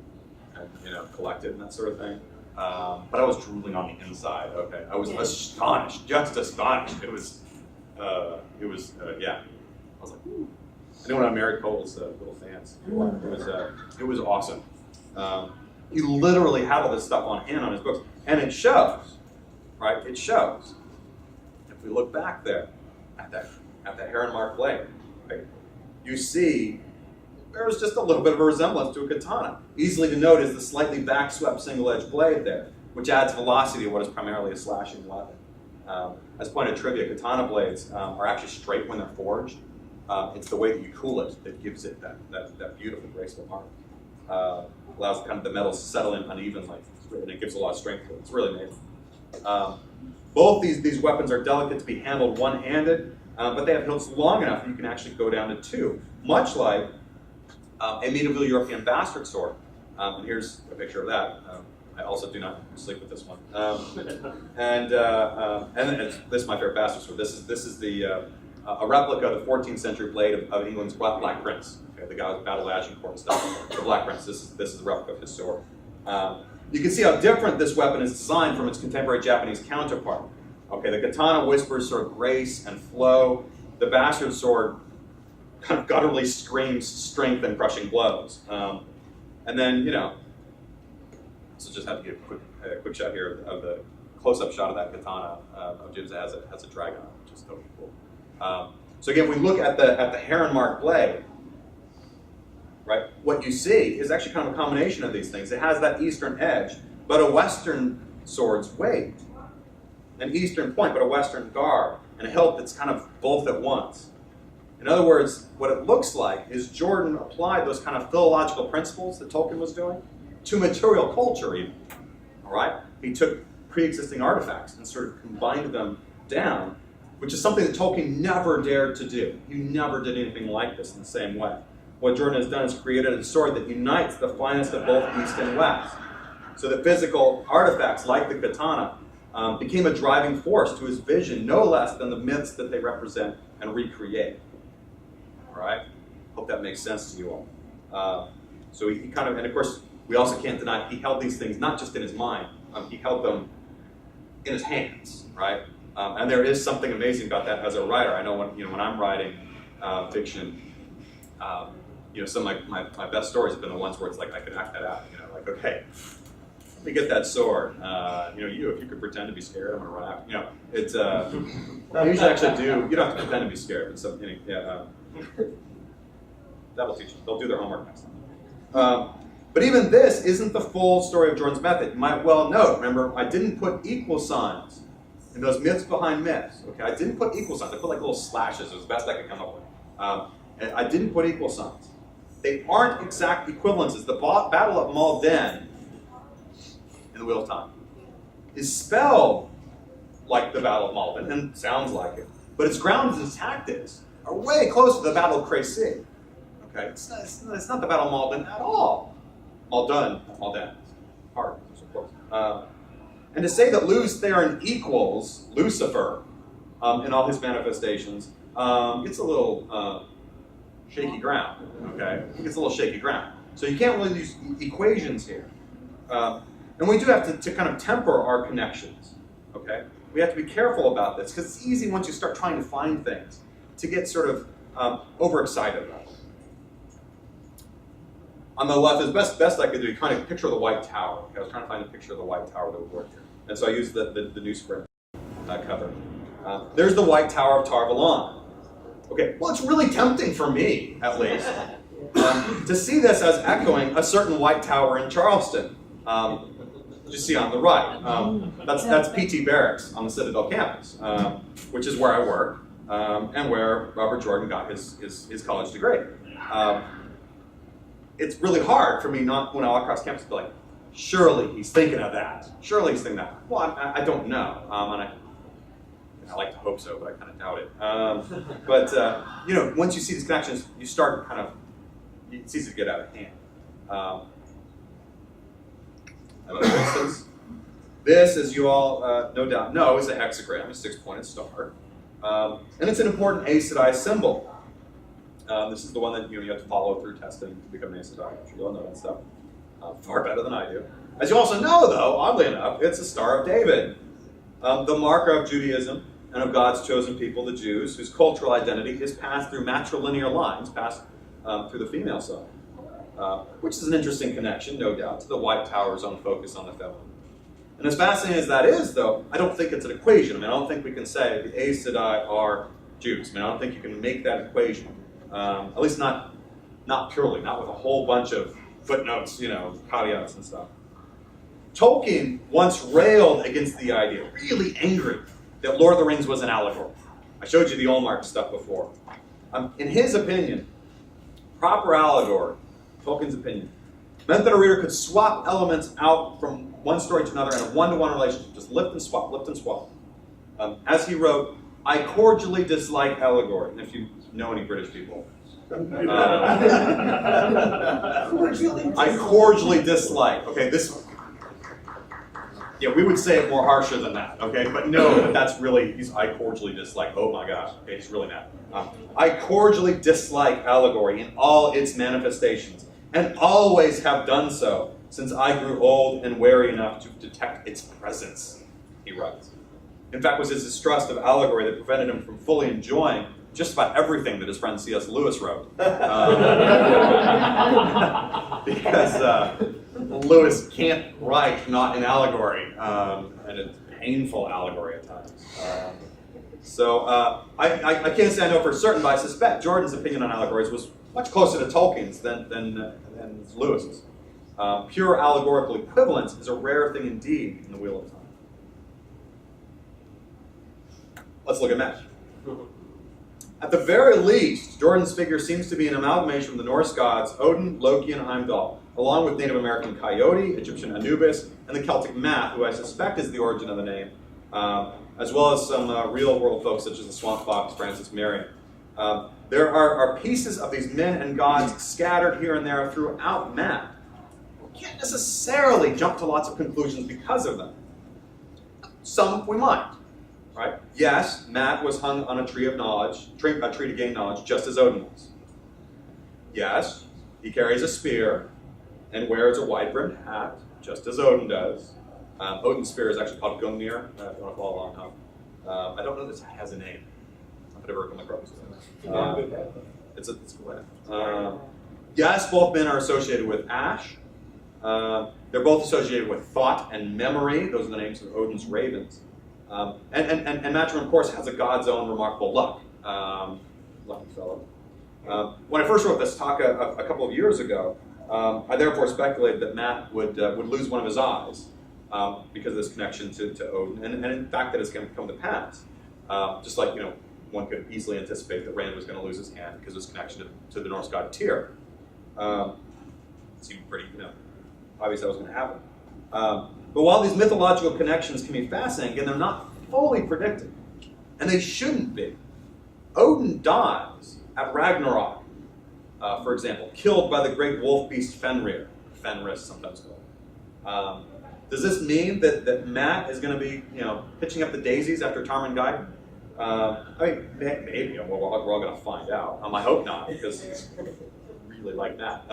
and collect it and that sort of thing. But I was drooling on the inside. Okay, I was astonished, just astonished. It was yeah. I was like, ooh. I know when I married Cole's little fans. It was awesome. He literally had all this stuff on hand on his books, and it shows, right? It shows. If we look back there at that heron mark blade, right? You see there's just a little bit of a resemblance to a katana. Easily to note is the slightly back-swept single-edged blade there, which adds velocity to what is primarily a slashing weapon. As a point of trivia, katana blades are actually straight when they're forged. It's the way that you cool it that gives it that beautiful, graceful mark. Allows kind of the metal to settle in unevenly, and it gives a lot of strength to it. It's really amazing. Both these weapons are delicate to be handled one-handed, but they have hilts long enough that you can actually go down to two, much like a medieval European bastard sword. And here's a picture of that. I also do not sleep with this one. And this is my favorite bastard sword. This is a replica of the 14th century blade of England's Black Prince. Okay, the guy with battle Agincourt and stuff. The Black Prince. This is a replica of his sword. You can see how different this weapon is designed from its contemporary Japanese counterpart. Okay, the katana whispers sort of grace and flow. The bastard sword kind of gutturally screams strength and crushing blows. And then, so just have to get a quick shot here of the close-up shot of that katana of Jim's has a dragon on it, which is totally cool. So again, if we look at the heron mark blade, right, what you see is actually kind of a combination of these things. It has that eastern edge, but a western sword's weight. An eastern point, but a western guard, and a hilt that's kind of both at once. In other words, what it looks like is Jordan applied those kind of philological principles that Tolkien was doing to material culture even, all right? He took pre-existing artifacts and sort of combined them down, which is something that Tolkien never dared to do. He never did anything like this in the same way. What Jordan has done is created a sword that unites the finest of both East and West. So that physical artifacts like the katana became a driving force to his vision, no less than the myths that they represent and recreate. All right? Hope that makes sense to you all. So he kind of, and of course, we also can't deny he held these things not just in his mind, he held them in his hands, right? And there is something amazing about that as a writer. I know when I'm writing fiction, some of my best stories have been the ones where it's like I can act that out. Like, okay, let me get that sword. If you could pretend to be scared, I'm gonna run out. It's I usually actually do. You don't have to pretend to be scared, but something. That'll teach them. They'll do their homework next time. But even this isn't the full story of Jordan's method. You might well note. Remember, I didn't put equal signs in those myths behind myths. Okay, I didn't put equal signs. I put like little slashes. It was the best I could come up with. And I didn't put equal signs. They aren't exact equivalences. The Battle of Malden in the Wheel of Time is spelled like the Battle of Malden and sounds like it, but its grounds and tactics are way closer to the Battle of Crécy. Okay, it's not the Battle of Malden at all. Malden, hard, of course. And to say that Lews Therin equals Lucifer in all his manifestations, it's a little shaky ground, okay? It's a little shaky ground. So you can't really use equations here. And we do have to kind of temper our connections, okay? We have to be careful about this, because it's easy once you start trying to find things to get sort of overexcited about it. On the left, as best I could do, kind of picture the White Tower. Okay? I was trying to find a picture of the White Tower that would work here. And so I used the newsprint cover. There's the White Tower of Tar Valon. Okay, well, it's really tempting for me, at least, to see this as echoing a certain White Tower in Charleston. You see on the right. That's PT Barracks on the Citadel campus, which is where I work and where Robert Jordan got his college degree. It's really hard for me not, when I walk across campus, to be like, surely he's thinking of that. Surely he's thinking that. Well, I don't know, and I like to hope so, but I kind of doubt it. But once you see these connections, you start kind of it's easy to get out of hand. Another instance. This, as you all no doubt know, is a hexagram, a 6-pointed star. And it's an important Aes Sedai symbol. This is the one that you have to follow through testing to become an Aes Sedai. I'm sure you all know that stuff. Far better than I do. As you also know, though, oddly enough, it's a Star of David. The marker of Judaism and of God's chosen people, the Jews, whose cultural identity is passed through matrilinear lines, passed through the female side. Which is an interesting connection, no doubt, to the White Tower's own focus on the feminine. And as fascinating as that is, though, I don't think it's an equation. I mean, I don't think we can say the Aes Sedai are Jews. I mean, I don't think you can make that equation. At least not purely, not with a whole bunch of footnotes, caveats and stuff. Tolkien once railed against the idea, really angry, that Lord of the Rings was an allegory. I showed you the Allmark stuff before. In his opinion, proper allegory, Tolkien's opinion, meant that a reader could swap elements out from one story to another in a one-to-one relationship, just lift and swap, lift and swap. As he wrote, I cordially dislike allegory. And if you know any British people, I cordially dislike. Okay, we would say it more harsher than that. Okay, but no, that's really, I cordially dislike. Oh my gosh, okay, he's really mad. I cordially dislike allegory in all its manifestations, and always have done so since I grew old and wary enough to detect its presence, he writes. In fact, it was his distrust of allegory that prevented him from fully enjoying just about everything that his friend C.S. Lewis wrote. Because Lewis can't write not an allegory, and it's painful allegory at times. I can't say I know for certain, but I suspect Jordan's opinion on allegories was much closer to Tolkien's than Lewis's. Pure allegorical equivalence is a rare thing indeed in the Wheel of Time. Let's look at Mesh. At the very least, Jordan's figure seems to be an amalgamation of the Norse gods Odin, Loki, and Heimdall, along with Native American Coyote, Egyptian Anubis, and the Celtic Math, who I suspect is the origin of the name, as well as some real-world folks such as the Swamp Fox, Francis Marion. There are pieces of these men and gods scattered here and there throughout Math. We can't necessarily jump to lots of conclusions because of them. Some we might. Right? Yes, Matt was hung on a tree of knowledge, a tree to gain knowledge, just as Odin was. Yes, he carries a spear and wears a wide-brimmed hat, just as Odin does. Odin's spear is actually called Gungnir. If you want to follow along, huh? I don't know this has a name. I've never come across it. It's a cool hat. Yes, both men are associated with ash. They're both associated with thought and memory. Those are the names of Odin's ravens. And Matrim, of course, has a god's own remarkable luck. Lucky fellow. When I first wrote this talk a couple of years ago, I therefore speculated that Matt would lose one of his eyes because of this connection to Odin, and in fact that it's going to come to pass. Just like one could easily anticipate that Rand was going to lose his hand because of his connection to the Norse god Tyr. It seemed pretty obvious that was going to happen. But while these mythological connections can be fascinating, again, they're not fully predicted. And they shouldn't be. Odin dies at Ragnarok, for example, killed by the great wolf beast Fenrir, Fenris sometimes called. Does this mean that Matt is going to be pitching up the daisies after Tarmangayt? Maybe. We're all going to find out. I hope not, because it's really like that.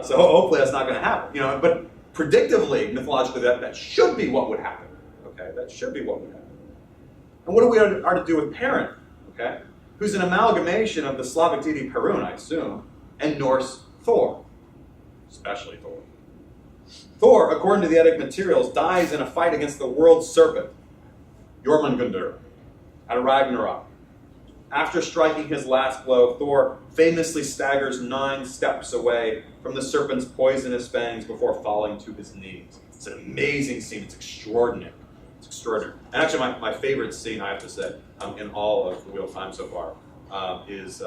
So hopefully that's not going to happen. But predictively, mythologically, that should be what would happen. Okay, that should be what would happen. And what do we are to do with Perrin? Okay, who's an amalgamation of the Slavic deity Perun, I assume, and Norse Thor, especially Thor. Thor, according to the Eddic materials, dies in a fight against the world serpent, Jormungandr, at Ragnarok. After striking his last blow, Thor famously staggers 9 steps away from the serpent's poisonous fangs before falling to his knees. It's an amazing scene. It's extraordinary. It's extraordinary. And actually, my favorite scene, I have to say, in all of the Wheel of Time so far, is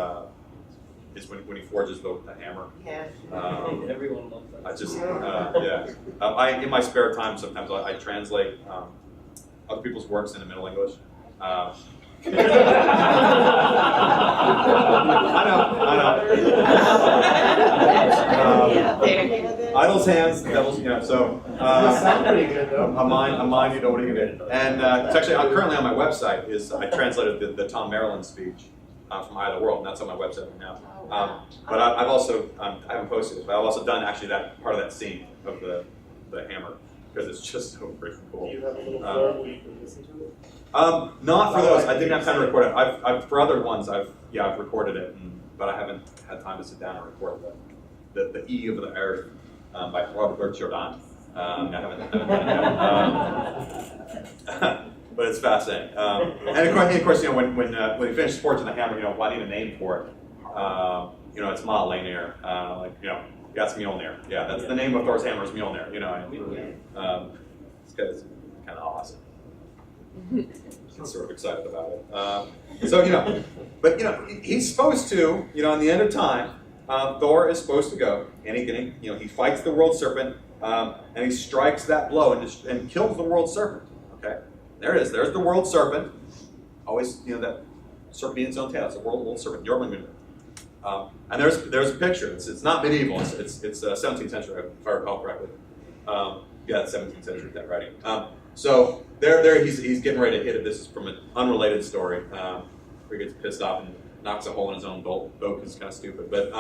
when he forges the hammer. Yeah. Everyone loves that. I just, yeah. In my spare time, sometimes I translate other people's works into Middle English. Idle's hands, the devil's, so. Sounds pretty good though. A mind, you know what you do. And it's actually, currently on my website, I translated the Tom Maryland speech from Eye of the World, and that's on my website right now. But I've also, I haven't posted it, but I've also done actually that part of that scene of the hammer, because it's just so freaking cool. Do you have a little blurb where you can listen to it? Not for those. I didn't have time to record it. I've for other ones, I've recorded it, but I haven't had time to sit down and record the E of the Heir by Robert Jordan. I haven't done it. But it's fascinating. And of course, when we finish Forging the Hammer, well, I need a name for it. It's Ma Linear. That's Mjolnir. Yeah, that's the name of Thor's hammer is Mjolnir. It's kind of awesome. I'm sort of excited about it. But he's supposed to, in the end of time, Thor is supposed to go, and he fights the world serpent, and he strikes that blow and kills the world serpent. Okay, there it is. There's the world serpent. Always, that serpent being its own tail. It's a world serpent. Jordan. And there's a picture. It's not medieval. It's 17th century, if I recall correctly. It's 17th century that writing. So there he's getting ready to hit it. This is from an unrelated story where he gets pissed off and knocks a hole in his own boat because it's kind of stupid. But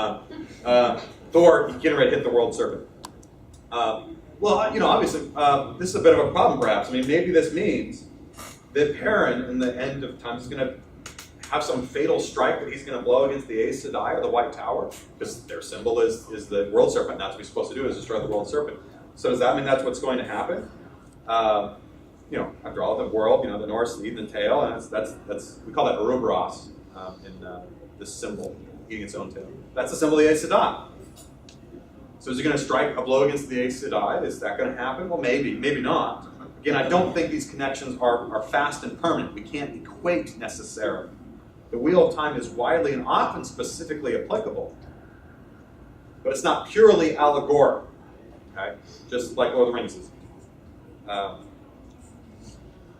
Thor, he's getting ready to hit the world serpent. Obviously, this is a bit of a problem, perhaps. Maybe this means that Perrin, in the end of time, is going to have some fatal strike that he's going to blow against the Aes Sedai or the White Tower, because their symbol is the world serpent. And that's what he's supposed to do, is destroy the world serpent. So does that mean that's what's going to happen? After all, the world, the Norse lead and tail, and that's we call that Ouroboros in this symbol, eating its own tail. That's the symbol of the Aes Sedai. So is he going to strike a blow against the Aes Sedai? Is that going to happen? Well, maybe not. Again, I don't think these connections are fast and permanent. We can't equate necessarily. The Wheel of Time is widely and often specifically applicable, but it's not purely allegorical. Okay, just like Lord of the Rings is.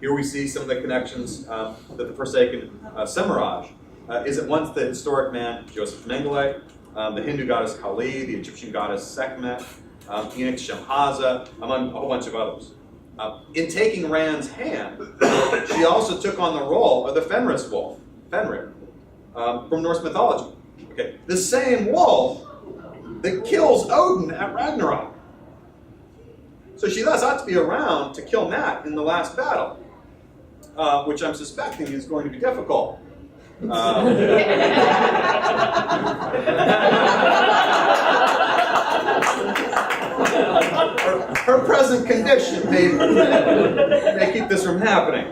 Here we see some of the connections that the Forsaken Semiraj is at once the historic man Joseph Mengele, the Hindu goddess Kali, the Egyptian goddess Sekhmet, Enoch Shemhaza, among a whole bunch of others. In taking Rand's hand, she also took on the role of the Fenris wolf, Fenrir, from Norse mythology. Okay, the same wolf that kills Odin at Ragnarok. So she thus ought to be around to kill Nat in the last battle, which I'm suspecting is going to be difficult. Her present condition may keep this from happening.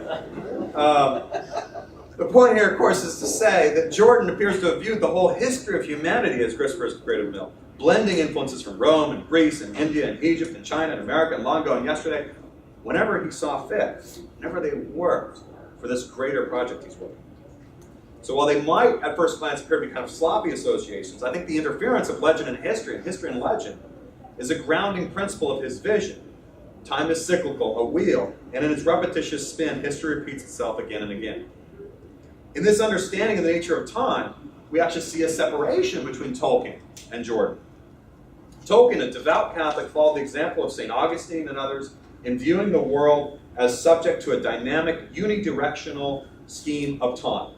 The point here, of course, is to say that Jordan appears to have viewed the whole history of humanity as Christopher's creative mill, blending influences from Rome and Greece and India and Egypt and China and America and long ago and yesterday, whenever he saw fit, whenever they worked for this greater project he's working. So while they might, at first glance, appear to be kind of sloppy associations, I think the interference of legend and history and legend is a grounding principle of his vision. Time is cyclical, a wheel, and in its repetitious spin, history repeats itself again and again. In this understanding of the nature of time, we actually see a separation between Tolkien and Jordan. Tolkien, a devout Catholic, followed the example of St. Augustine and others in viewing the world as subject to a dynamic, unidirectional scheme of time.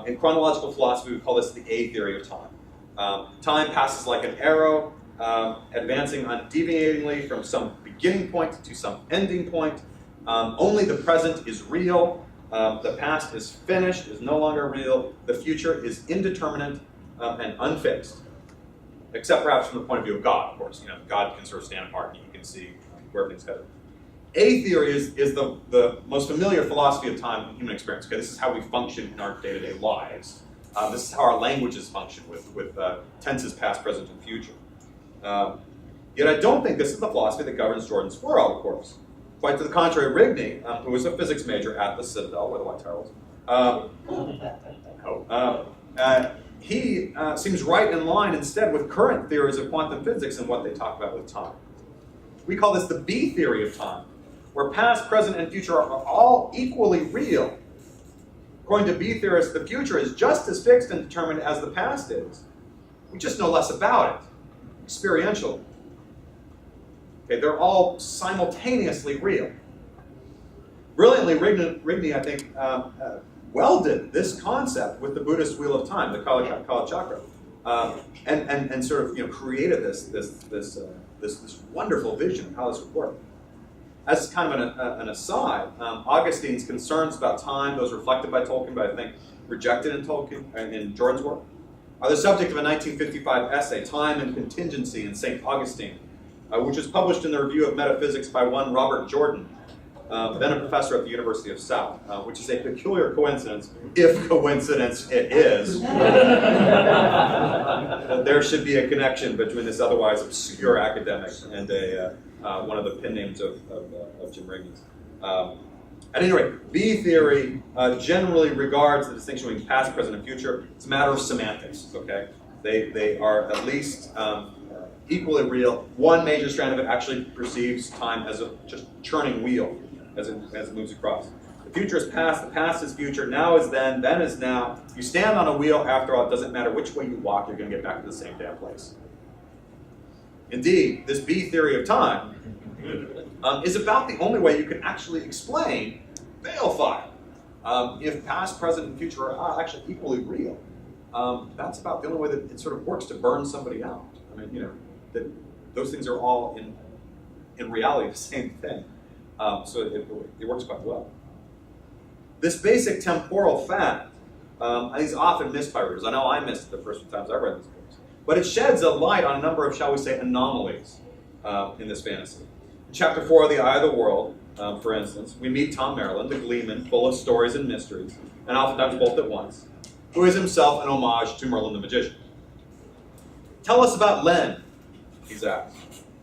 In chronological philosophy, we call this the A theory of time. Time passes like an arrow, advancing undeviatingly from some beginning point to some ending point. Only the present is real. The past is finished, is no longer real. The future is indeterminate and unfixed. Except perhaps from the point of view of God, of course. God can sort of stand apart and you can see where things headed. A theory is the most familiar philosophy of time in human experience. Okay, this is how we function in our day-to-day lives. This is how our languages function with tenses past, present, and future. Yet I don't think this is the philosophy that governs Jordan's world, of course. Quite to the contrary, Whitney, who was a physics major at the Citadel, where the White Tower was, he seems right in line instead with current theories of quantum physics and what they talk about with time. We call this the B theory of time, where past, present, and future are all equally real. According to B theorists, the future is just as fixed and determined as the past is. We just know less about it, experientially. Okay, they're all simultaneously real. Brilliantly, Whitney, I think, welded this concept with the Buddhist wheel of time, the Kala Chakra, and sort of created this wonderful vision of how this would work. As kind of an aside, Augustine's concerns about time, those reflected by Tolkien, but I think rejected in Tolkien and in Jordan's work, are the subject of a 1955 essay, Time and Contingency in St. Augustine, which was published in the Review of Metaphysics by one Robert Jordan, then a professor at the University of South, which is a peculiar coincidence, if coincidence it is. There should be a connection between this otherwise obscure academic and one of the pen names of Jim Rigney's. At any rate, B theory generally regards the distinction between past, present, and future. It's a matter of semantics, okay? They are at least equally real. One major strand of it actually perceives time as a just churning wheel as it moves across. The future is past, the past is future, now is then is now. You stand on a wheel, after all, it doesn't matter which way you walk, you're going to get back to the same damn place. Indeed, this B theory of time is about the only way you can actually explain balefire. If past, present, and future are actually equally real, that's about the only way that it sort of works to burn somebody out. I mean, that those things are all in reality the same thing. So it works quite well. This basic temporal fact is often missed by readers. I know I missed it the first few times I read these books. But it sheds a light on a number of, shall we say, anomalies in this fantasy. In Chapter 4 of The Eye of the World, for instance, we meet Tom Maryland, the gleeman, full of stories and mysteries, and oftentimes both at once, who is himself an homage to Merlin the magician. Tell us about Len, he's asked.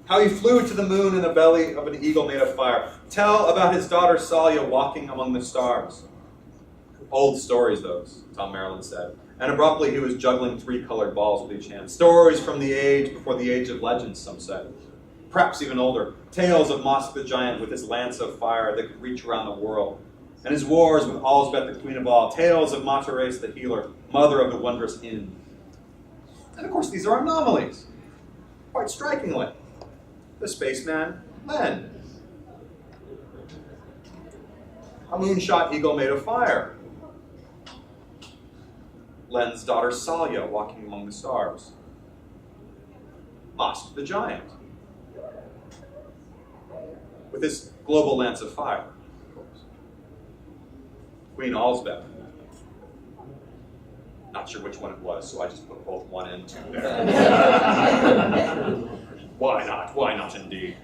How he flew to the moon in the belly of an eagle made of fire. Tell about his daughter Salia walking among the stars. Old stories, those, Tom Maryland said. And abruptly he was juggling 3 colored balls with each hand. Stories from the age before the age of legends, some said. Perhaps even older. Tales of Mosk the Giant with his lance of fire that could reach around the world. And his wars with Alsbeth, the queen of all. Tales of Theresa the healer, mother of the wondrous inn. And of course these are anomalies. Quite strikingly. The spaceman, Len. A moonshot eagle made of fire. Len's daughter Salia walking among the stars. Mosk the Giant. With his global lance of fire, of course. Queen Alsbeth. Not sure which one it was, so I just put both 1 and 2 there. Why not? Why not indeed?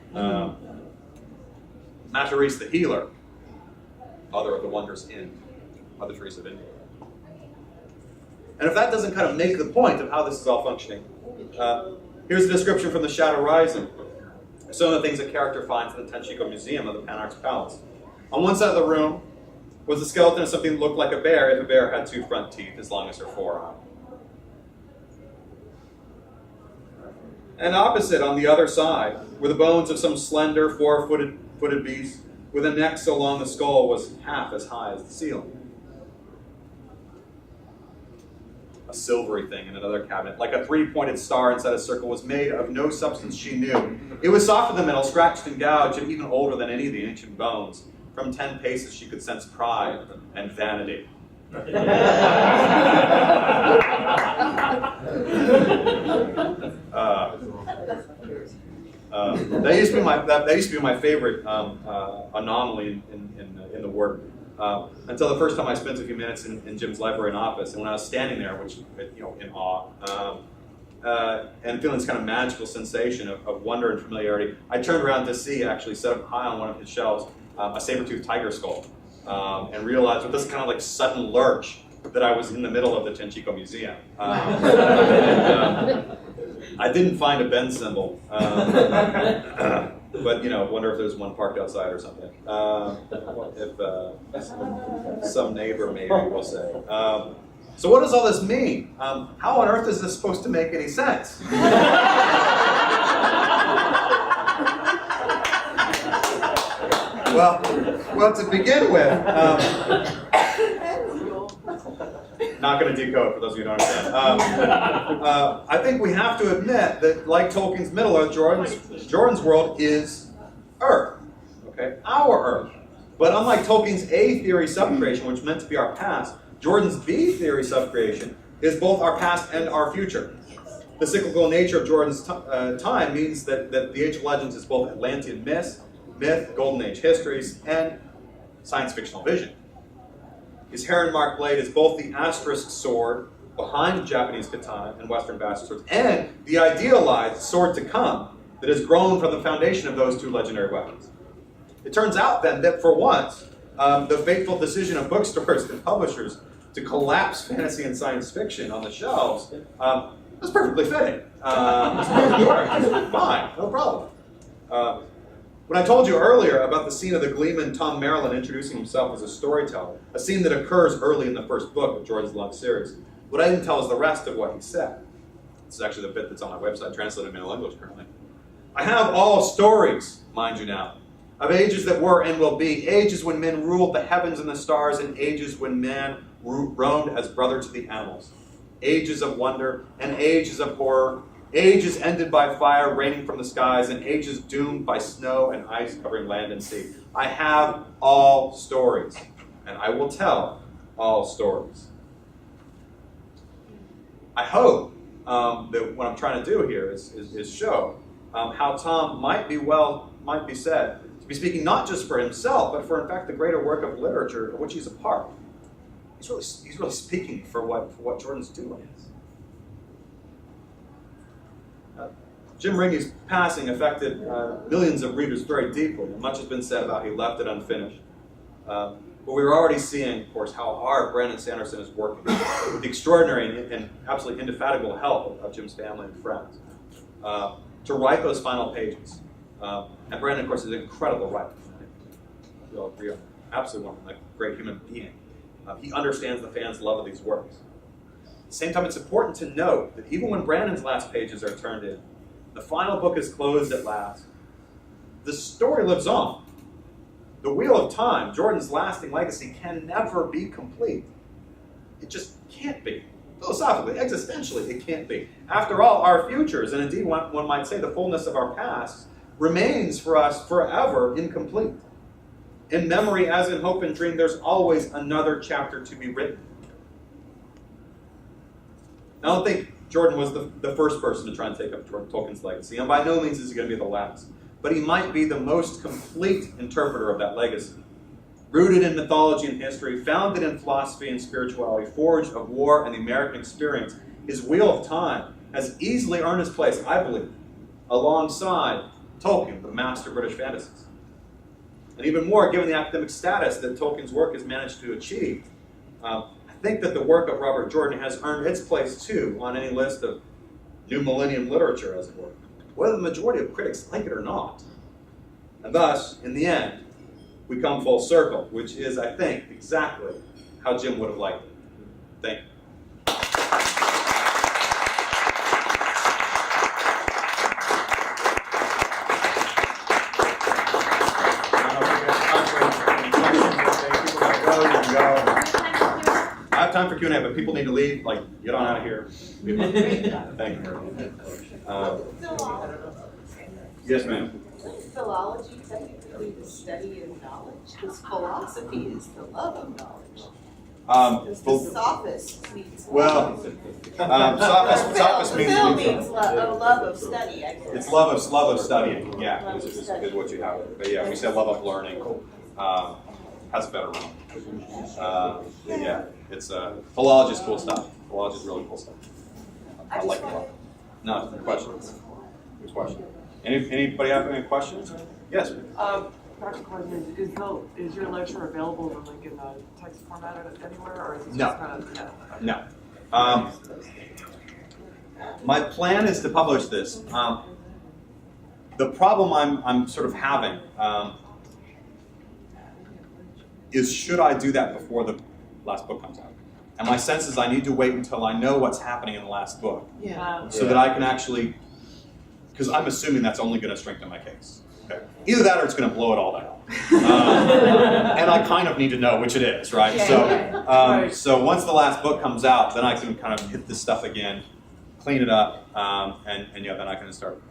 Theresa the healer, mother of the wondrous inn, Mother Theresa of India. And if that doesn't kind of make the point of how this is all functioning, here's a description from The Shadow Rising. Some of the things a character finds in the Tenshiko Museum of the Panarch's Palace. On one side of the room was the skeleton of something that looked like a bear if a bear had 2 front teeth as long as her forearm. And opposite, on the other side, were the bones of some slender, 4-footed beast with a neck so long the skull was half as high as the ceiling. A silvery thing in another cabinet, like a 3-pointed star inside a circle, was made of no substance she knew. It was soft in the middle, scratched and gouged, and even older than any of the ancient bones. From 10 paces she could sense pride and vanity. That used to be my favorite anomaly in the work. Until the first time I spent a few minutes in Jim's library and office, and when I was standing there, which in awe, and feeling this kind of magical sensation of wonder and familiarity, I turned around to see, actually set up high on one of his shelves, a saber-toothed tiger skull, and realized with this kind of like sudden lurch that I was in the middle of the Tenshiko Museum. I didn't find a bend symbol, but wonder if there's one parked outside or something. If some neighbor maybe will say. So what does all this mean? How on earth is this supposed to make any sense? Well, to begin with, Not going to decode for those of you who don't understand. I think we have to admit that, like Tolkien's Middle Earth, Jordan's world is Earth, okay, our Earth. But unlike Tolkien's A theory subcreation, which meant to be our past, Jordan's B theory subcreation is both our past and our future. The cyclical nature of Jordan's time means that the Age of Legends is both Atlantean myth, Golden Age histories, and science fictional vision. His heron marked blade is both the asterisk sword behind Japanese katana and Western bastard swords, and the idealized sword to come that has grown from the foundation of those two legendary weapons. It turns out then that for once, the fateful decision of bookstores and publishers to collapse fantasy and science fiction on the shelves was perfectly fitting. Fine, no problem. When I told you earlier about the scene of the gleeman Tom Maryland introducing himself as a storyteller, a scene that occurs early in the first book of Jordan's love series, what I didn't tell is the rest of what he said. This is actually the bit that's on my website, translated in English currently. I have all stories, mind you now, of ages that were and will be, ages when men ruled the heavens and the stars, and ages when man roamed as brother to the animals. Ages of wonder and ages of horror, ages ended by fire raining from the skies, and ages doomed by snow and ice covering land and sea. I have all stories, and I will tell all stories. I hope that what I'm trying to do here is show how Tom might be said to be speaking not just for himself, but for, in fact, the greater work of literature of which he's a part. He's really speaking for what Jordan's doing. Jim Ringy's passing affected millions of readers very deeply, and much has been said about how he left it unfinished. But we're already seeing, of course, how hard Brandon Sanderson is working with the extraordinary and absolutely indefatigable help of Jim's family and friends to write those final pages. And Brandon, of course, is an incredible writer. We all agree on that. Absolutely one, like a great human being. He understands the fans' love of these works. At the same time, it's important to note that even when Brandon's last pages are turned in, the final book is closed at last, the story lives on. The Wheel of Time, Jordan's lasting legacy, can never be complete. It just can't be. Philosophically, existentially, it can't be. After all, our futures, and indeed one might say the fullness of our past, remains for us forever incomplete. In memory, as in hope and dream, there's always another chapter to be written. I don't think Jordan was the first person to try and take up Tolkien's legacy, and by no means is he going to be the last. But he might be the most complete interpreter of that legacy. Rooted in mythology and history, founded in philosophy and spirituality, forged of war and the American experience, his Wheel of Time has easily earned his place, I believe, alongside Tolkien, the master of British fantasies. And even more, given the academic status that Tolkien's work has managed to achieve, I think that the work of Robert Jordan has earned its place, too, on any list of new millennium literature, as it were, whether the majority of critics like it or not. And thus, in the end, we come full circle, which is, I think, exactly how Jim would have liked it. Thank you. I have time for Q&A, but people need to leave. Like, get on out of here. Thank you. Yes, ma'am. Philology technically the study of knowledge? Because philosophy is the love of knowledge. Because the sophist means sophist means love of study, I guess. It's love of studying. Yeah, is what you have. But yeah, we said love of learning. Has a better one. Yeah, it's philology is cool stuff. Philology is really cool stuff. I like it a lot. No, questions. Good question. Anybody have any questions? Yes. Dr. Coleman, is your lecture available to link in the text format anywhere, or is it No. just kind of No. My plan is to publish this. The problem I'm sort of having is, should I do that before the last book comes out? And my sense is I need to wait until I know what's happening in the last book, so that I can actually, because I'm assuming that's only going to strengthen my case. Okay. Either that or it's going to blow it all down. And I kind of need to know which it is, right? Yeah, So once the last book comes out, then I can kind of hit this stuff again, clean it up, and yeah, then I can start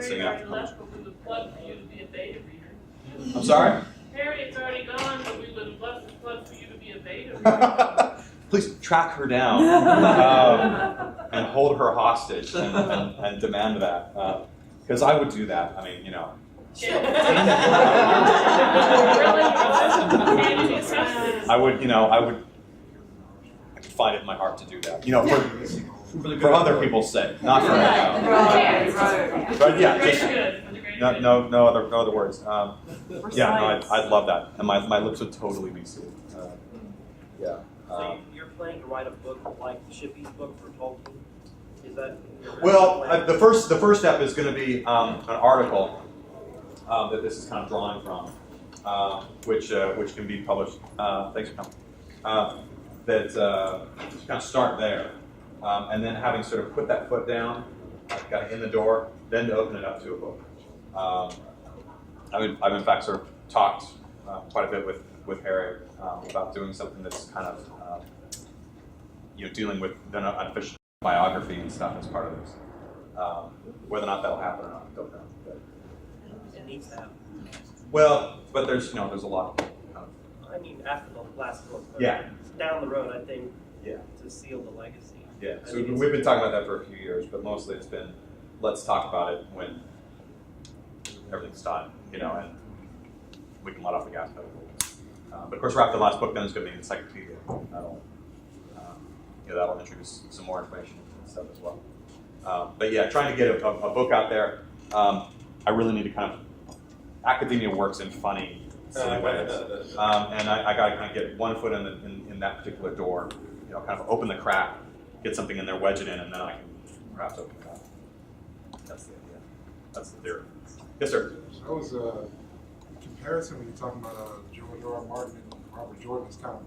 singing out. Harry already left, but we would plug for you to be a beta reader. I'm sorry? Harriet's already gone, but we would love to plug for you to be a beta reader. Please track her down and hold her hostage and demand that. Because I would do that. I mean, you know. I would, you know, I could find it in my heart to do that. You know, for other people's sake, not for my own. Right. But yeah, Very just good. no other words. Yeah, no, I'd love that, and my lips would totally be sealed. Yeah. So you're planning to write a book like Shippey's book for Tolkien? Is that? Well, the first step is going to be an article that this is kind of drawing from, which can be published. Thanks for coming. That kind of start there, and then having sort of put that foot down, got in the door, then to open it up to a book. I've in fact sort of talked quite a bit with Harry about doing something that's kind of dealing with an official biography and stuff as part of this. Whether or not that'll happen or not, I don't know. But, It needs to happen. well, but there's a lot. I mean, after the last book. But Yeah. Down the road, I think, Yeah. to seal the legacy. Yeah. I So think we've been talking about that for a few years, but mostly it's been let's talk about it when everything's done, and we can let off the gas pedal. But of course, right after the last book, then it's going to be an encyclopedia. That'll introduce some more information and stuff as well. But yeah, trying to get a book out there. I really need to kind of academia works in funny, silly ways, and I got to kind of get one foot in that particular door. Kind of open the crack, get something in there, wedge it in, and then I can perhaps open it up. That's the idea. That's the theory. Yes, sir. I was comparison when you're talking about George R. R. Martin and Robert Jordan is kind of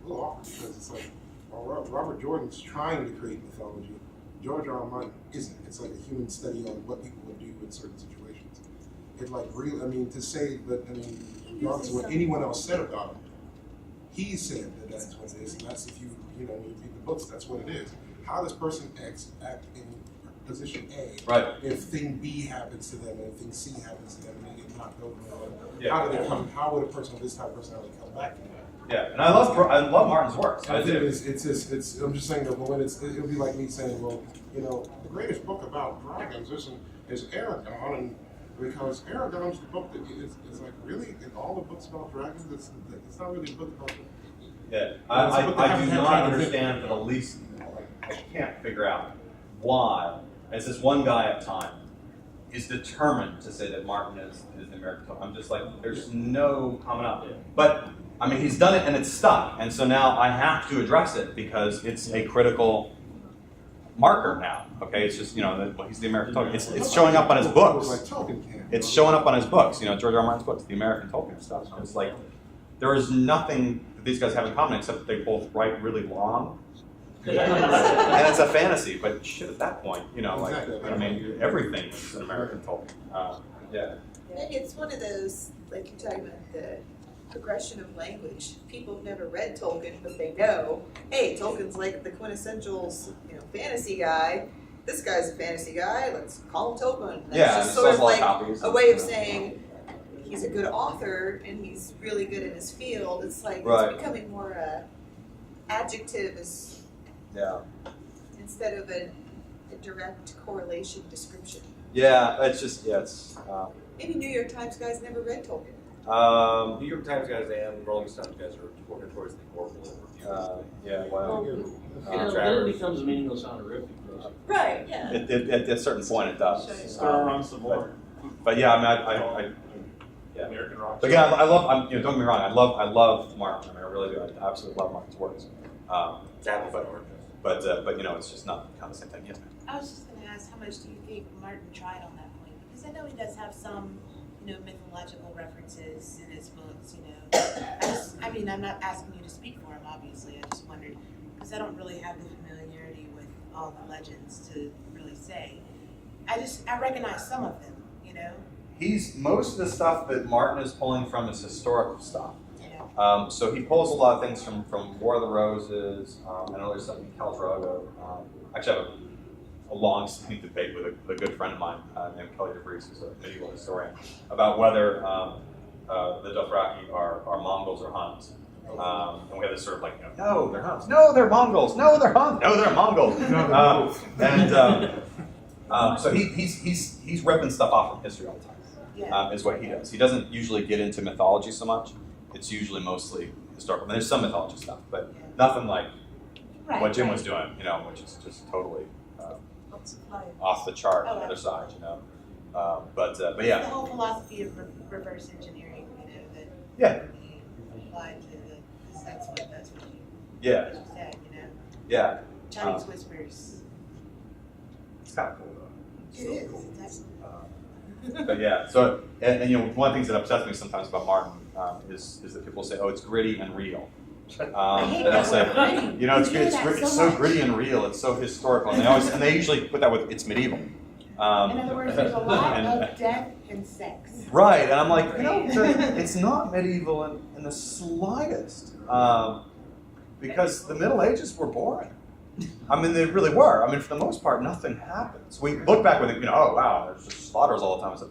a little awkward because it's like, well, Robert Jordan's trying to create mythology. George R. R. Martin isn't. It's like a human study on what people would do in certain situations. It like really, I mean, to say that, I mean, regardless of what anyone else said about him, he said that that's what it is, and that's if you read the books, that's what it is. How does person X act in position A, right? If thing B happens to them, and if thing C happens to them, and they get knocked over, Yeah. how do they come? How would a person of this type of personality come back to that? Yeah, and I love Martin's works. I do. It's I'm just saying that when it'll be like me saying, well, the greatest book about dragons is Aragon, and because Aragon's the book that it's like really in all the books about dragons, it's not really a book about. Yeah, I do not understand for the least. I can't figure out why. It's this one guy at a time is determined to say that Martin is the American Tolkien. I'm just like, there's no common up. But I mean, he's done it and it's stuck, and so now I have to address it because it's a critical marker now. Okay, it's just he's the American Tolkien. It's showing up on his books. It's showing up on his books. George R. R. Martin's books, the American Tolkien stuff. And it's like there is nothing that these guys have in common except that they both write really long. And it's a fantasy, but shit, at that point, I mean, everything is an American Tolkien. Yeah. Maybe it's one of those, like you're talking about the progression of language. People have never read Tolkien, but they know, hey, Tolkien's like the quintessential, fantasy guy. This guy's a fantasy guy. Let's call him Tolkien. That's just sort of like a way of saying he's a good author and he's really good in his field. It's like it's becoming more adjective is instead of a direct correlation description. Yeah, it's just Maybe New York Times guys never read Tolkien. New York Times guys and Rolling Stones guys are working towards the horrible reviews. Then it becomes a meaningless honorific. Right, yeah. At a certain point, it does. Around some more. But yeah, I mean, yeah. American rock. But again, I love. Don't get me wrong. I love Martin. I mean, I really do. I absolutely love Martin's works. But it's just not kind of the same thing. Yes, ma'am. I was just going to ask, how much do you think Martin tried on that point? Because I know he does have some, mythological references in his books. I'm not asking you to speak for him, obviously. I just wondered because I don't really have the familiarity with all the legends to really say. I recognize some of them. Most of the stuff that Martin is pulling from is historical stuff. Yeah. So he pulls a lot of things from War of the Roses. I know there's something in Khal Drogo. Actually, I have a long-standing debate with a good friend of mine named Kelly DeVries, who's a medieval historian, about whether the Dothraki are Mongols or Huns. And we have this sort of like, no, they're Huns. No, they're Mongols. No, they're Huns. No, they're Mongols. So he's ripping stuff off from history all the time, is what he does. He doesn't usually get into mythology so much. It's usually mostly historical. And there's some mythology stuff, but nothing like what Jim was doing, which is just totally off the chart on the other side, But yeah. The whole philosophy of reverse engineering, Yeah. applied to because that's what you said, Yeah. Chinese whispers. It's kind of cool though. It is. It's excellent. But yeah, so and one of the things that upsets me sometimes about Martin is that people say, "Oh, it's gritty and real." And I'll say, it's so gritty and real. It's so historical, and they usually put that with it's medieval. In other words, there's a lot of death and sex. Right, and I'm like, it's not medieval in the slightest, because the Middle Ages were boring. I mean, they really were. I mean, for the most part, nothing happens. We look back with oh wow, there's just slaughters all the time. So,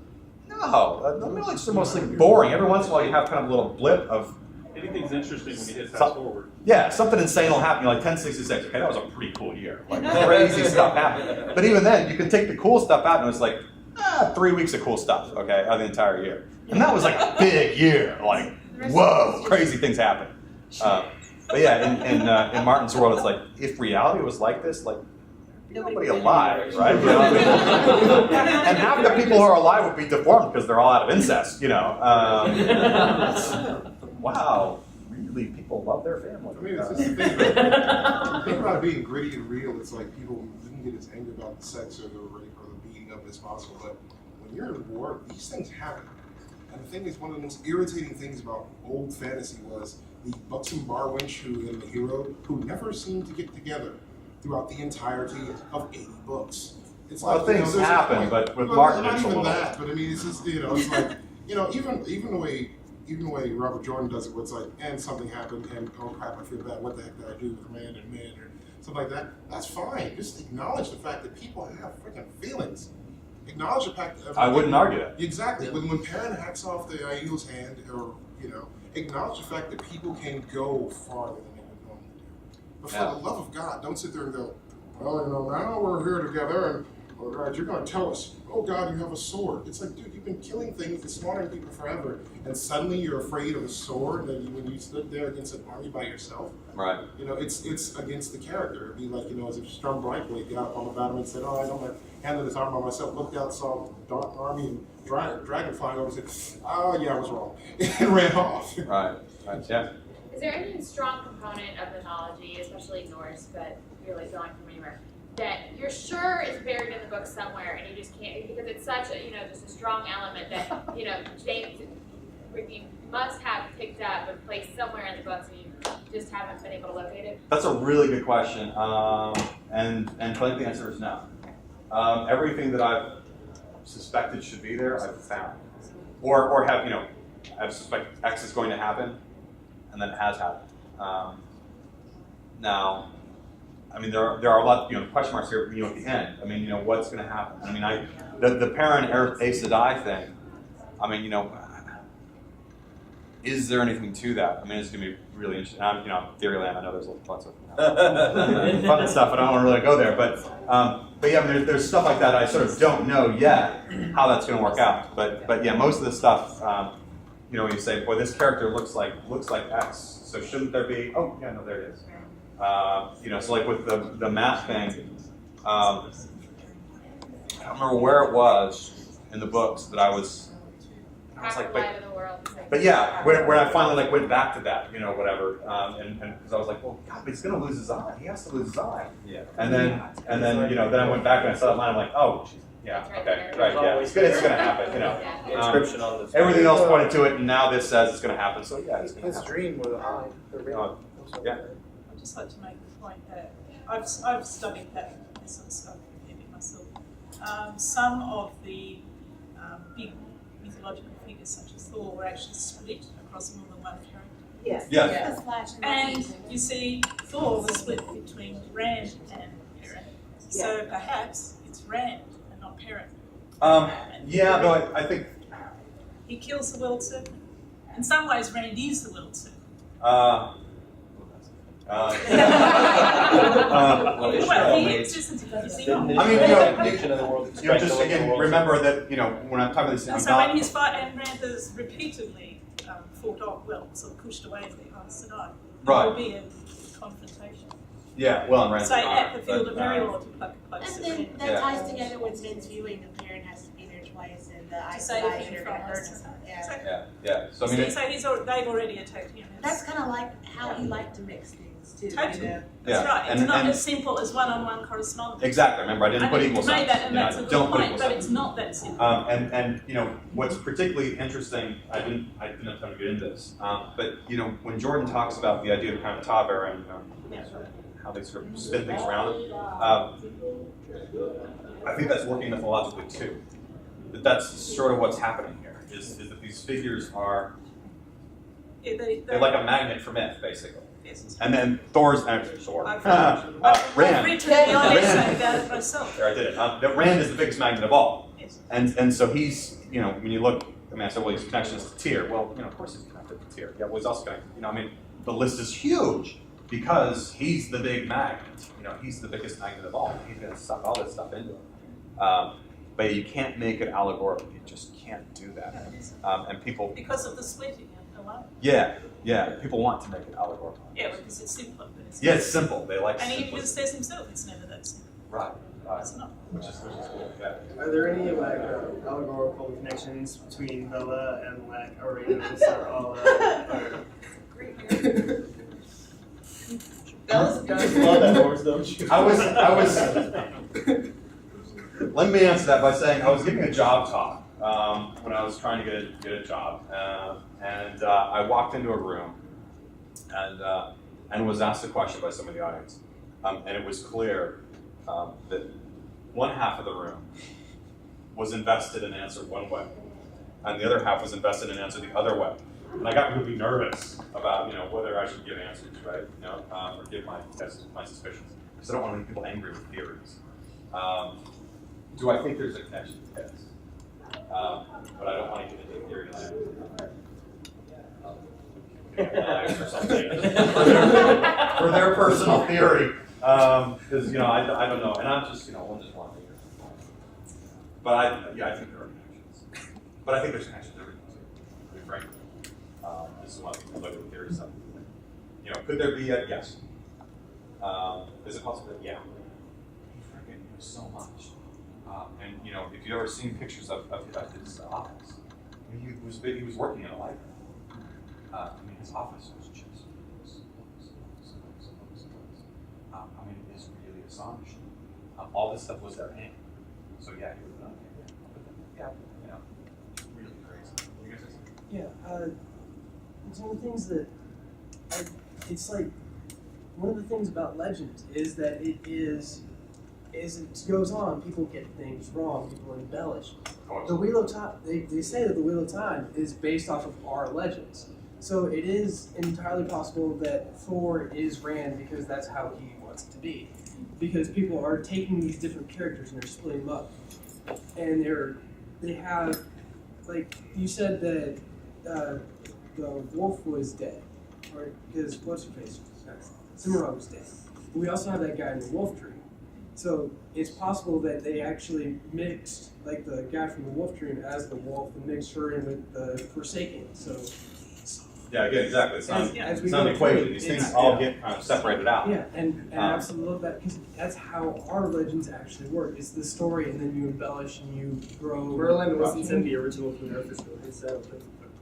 no, the Middle Ages are mostly boring. Every once in a while, you have kind of a little blip of. Anything's interesting when you hit fast forward. Yeah, something insane will happen. Like 1066. Okay, that was a pretty cool year. Like crazy stuff happened. But even then, you can take the cool stuff out, and it's like 3 weeks of cool stuff. Okay, out of the entire year, and that was like a big year. Like, whoa, crazy things happen. But yeah, in Martin's world, it's like if reality was like this, like nobody alive, right? And half the people who are alive would be deformed because they're all out of incest. Wow, really, people love their family. I mean, it's just the thing about, think about it being gritty and real. It's like people didn't get as angry about the sex or the rape or the beating up as possible. But when you're in war, these things happen. And the thing is, one of the most irritating things about old fantasy was the buxom bar wench and the hero who never seemed to get together throughout the entirety of 80 books. It's well, like, things happen, but with Martin, not it's even a little. that. But I mean, it's just it's like even the way Robert Jordan does it, where it's like, and something happened, and oh crap, I feel bad. What the heck did I do with man and man or something like that? That's fine. Just acknowledge the fact that people have freaking feelings. Acknowledge the fact that I wouldn't argue that. Exactly. When Perrin hacks off the Aiel's hand, or acknowledge the fact that people can go farther than they would normally do. But for the love of God, don't sit there and go, well, now we're here together, and all right, you're going to tell us, oh God, you have a sword. It's like, dude, you've been killing things and slaughtering people forever, and suddenly you're afraid of a sword when you stood there against an army by yourself. Right. It's against the character. It'd be like, as if Strum Brightblade got up on the battle and said, oh, I don't handle this arm by myself, looked out, saw dark army and dragon flying over and said, oh yeah, I was wrong, and ran off. Right, yeah. Is there any strong component of mythology, especially Norse, but really going from anywhere, that you're sure is buried in the book somewhere and you just can't, because it's such a, just a strong element that, James must have picked up and placed somewhere in the books and you just haven't been able to locate it? That's a really good question. And I think the answer is no. Everything that I've suspected should be there, I've found. Or have, I've suspected X is going to happen, and then it has happened. Now, I mean, there are a lot, question marks here, at the end. I mean, what's going to happen? I mean, the Perrin Aes Sedai thing, I mean, is there anything to that? I mean, it's going to be really interesting. I'm Theoryland, I know there's lots of fun stuff, I don't want to really go there, but yeah, I mean, there's stuff like that I sort of don't know yet how that's going to work out. But yeah, most of the stuff, when you say, boy, this character looks like X, so shouldn't there be? Oh, yeah, no, there it is. So like with the map thing, I don't remember where it was in the books that I was like, but yeah, when I finally went back to that, whatever, and because I was like, well, God, but he's gonna lose his eye. He has to lose his eye. Yeah. And then then I went back and I saw that line. I'm like, oh, yeah, okay, right, yeah, it's gonna happen. The inscription on this. Everything else pointed to it, and now this says it's gonna happen. So yeah, it's gonna happen. His dream with the eye. Yeah. I'd just like to make the point that I've studied that sort of stuff myself. Some of the big mythological figures, such as Thor, were actually split across more than one character. Yes. Yes. The slash and the And E. you see Thor was split between Rand and Perrin. So perhaps it's Rand and not Perrin. Yeah, though I think. He kills the world serpent. In some ways, Rand is the world serpent. Well, he exists, is he not? I mean, just again, remember that, when I'm talking about these things, And so when he's and Rand has repeatedly fought off, sort of pushed away the Citadel, Right. there will be a confrontation. Yeah, well, and Rand's So an honor, at the field but, of Merilaw to pluck a close And at then Rand. that Yeah. ties together with Min's viewing that Perrin has to be there twice and the eyes save of him are from going to hurt us. us. Yeah. Yeah. So I mean, So they've already attacked him. That's kind of like how he liked to mix things too. Totally. You know? That's Yeah. right. It's And- not and- as simple as one-on-one correspondence. exactly. Remember, I didn't put equal you signs. made that, and that's a good don't put point, equal but signs. it's not that simple. And what's particularly interesting, I didn't have time to get into this, but when Jordan talks about the idea of kind of Taber and how they sort of spin things around, I think that's working mythologically too. That's sort of what's happening here. Is that these figures are they're like a magnet for myth, basically. Yes. And then Thor's actually Thor. I've Rand. written the essay about it myself. There, I did it. That Rand is the biggest magnet of all. Yes. And so he's, when you look, I said, well, he's connections to Tyr. Well, of course he's connected to Tyr. Yeah, well, he's also connected. The list is huge because he's the big magnet. He's the biggest magnet of all. He's going to suck all this stuff into it. But you can't make it allegorical. You just can't do that. And people... Because of the splitting alone. Yeah. People want to make it allegorical. Yeah, because it's simpler. Yeah, it's simple. They like and he simplicity. says himself, it's never that simple. Right. It's not. Which is cool. Yeah. Are there any allegorical connections between Bella and Arenas or Alla? Bella's You just love that horse, don't you? I was. Let me answer that by saying I was giving a job talk when I was trying to get a job, and I walked into a room and was asked a question by some of the audience, and it was clear that one half of the room was invested in answer one way, and the other half was invested in answer the other way. And I got really nervous about whether I should give answers, right? Or give my suspicions, because I don't want to make people angry with theories. Do I think there's a connection? Yes. But I don't want to get into theory tonight. Or something for their personal theory, because I don't know, and I'm just one just one figure. But I think there are connections. But I think there's connections to everything too. To be frank. This is one of the look at the theory stuff. Could there be a yes? Is it possible? Yeah. He freaking knew so much. And if you've ever seen pictures of his office, he was working in a library. His office was just it is really astonishing. All this stuff was their hand. So yeah, he would have done it. Yeah, really crazy. You guys Yeah, some of the things that it's like one of the things about legends is that it is as it goes on, people get things wrong, people embellish. The Wheel of Time, they say that the Wheel of Time is based off of our legends. So it is entirely possible that Thor is Rand because that's how he wants it to be. Because people are taking these different characters and they're splitting them up. And they have, like, you said that the wolf was dead, right? Because what's her face? Cimarron was dead. But we also have that guy in the wolf tree. So it's possible that they actually mixed, like the guy from the wolf tree as the wolf and mixed her in with the Forsaken. So yeah, exactly. It's not, as it's not an equation. These things all get kind of separated out. Yeah, and I absolutely love that because that's how our legends actually work. It's the story, and then you embellish and you grow. Merlin wasn't in the original Familiar facility, so.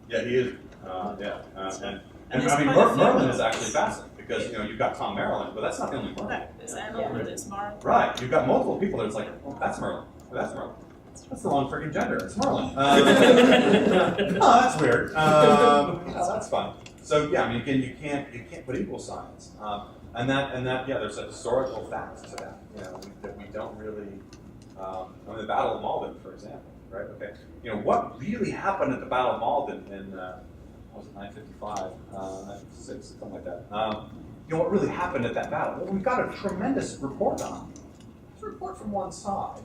Yeah, he is. And I mean, Merlin is actually fascinating because you've got Tom Merlin, but that's not the only Merlin. There's Anna, there's Mark. Right, you've got multiple people that it's like, well, that's Merlin. Well, that's Merlin. That's the wrong freaking gender. It's Merlin. Oh, that's weird. That's fun. So yeah, I mean, again, you can't put equal signs, and that yeah, there's a historical fact to that. That we don't really. The Battle of Malden, for example, right? Okay, what really happened at the Battle of Malden what was it, 955, 956, something like that. You know what really happened at that battle? Well, we've got a tremendous report on it. It's a report from one side,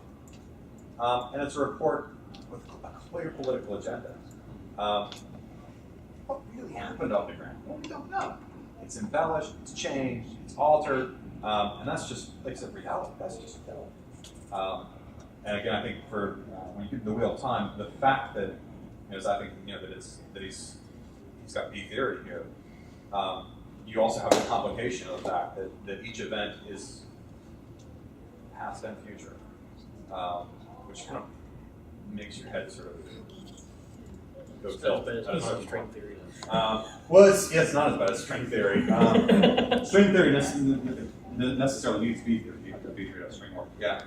and it's a report with a clear political agenda. What really happened on the ground? Well, we don't know. It's embellished, it's changed, it's altered, and that's just, like I said, reality. That's just reality. And again, I think for when you give the wheel of time, the fact that, I think that he's got B theory here. You also have the complication of the fact that each event is past and future, which kind of makes your head sort of go tilt. String theory. Well, it's not as bad as string theory. String theory necessarily needs B theory. You have to have B theory to string work. Yeah.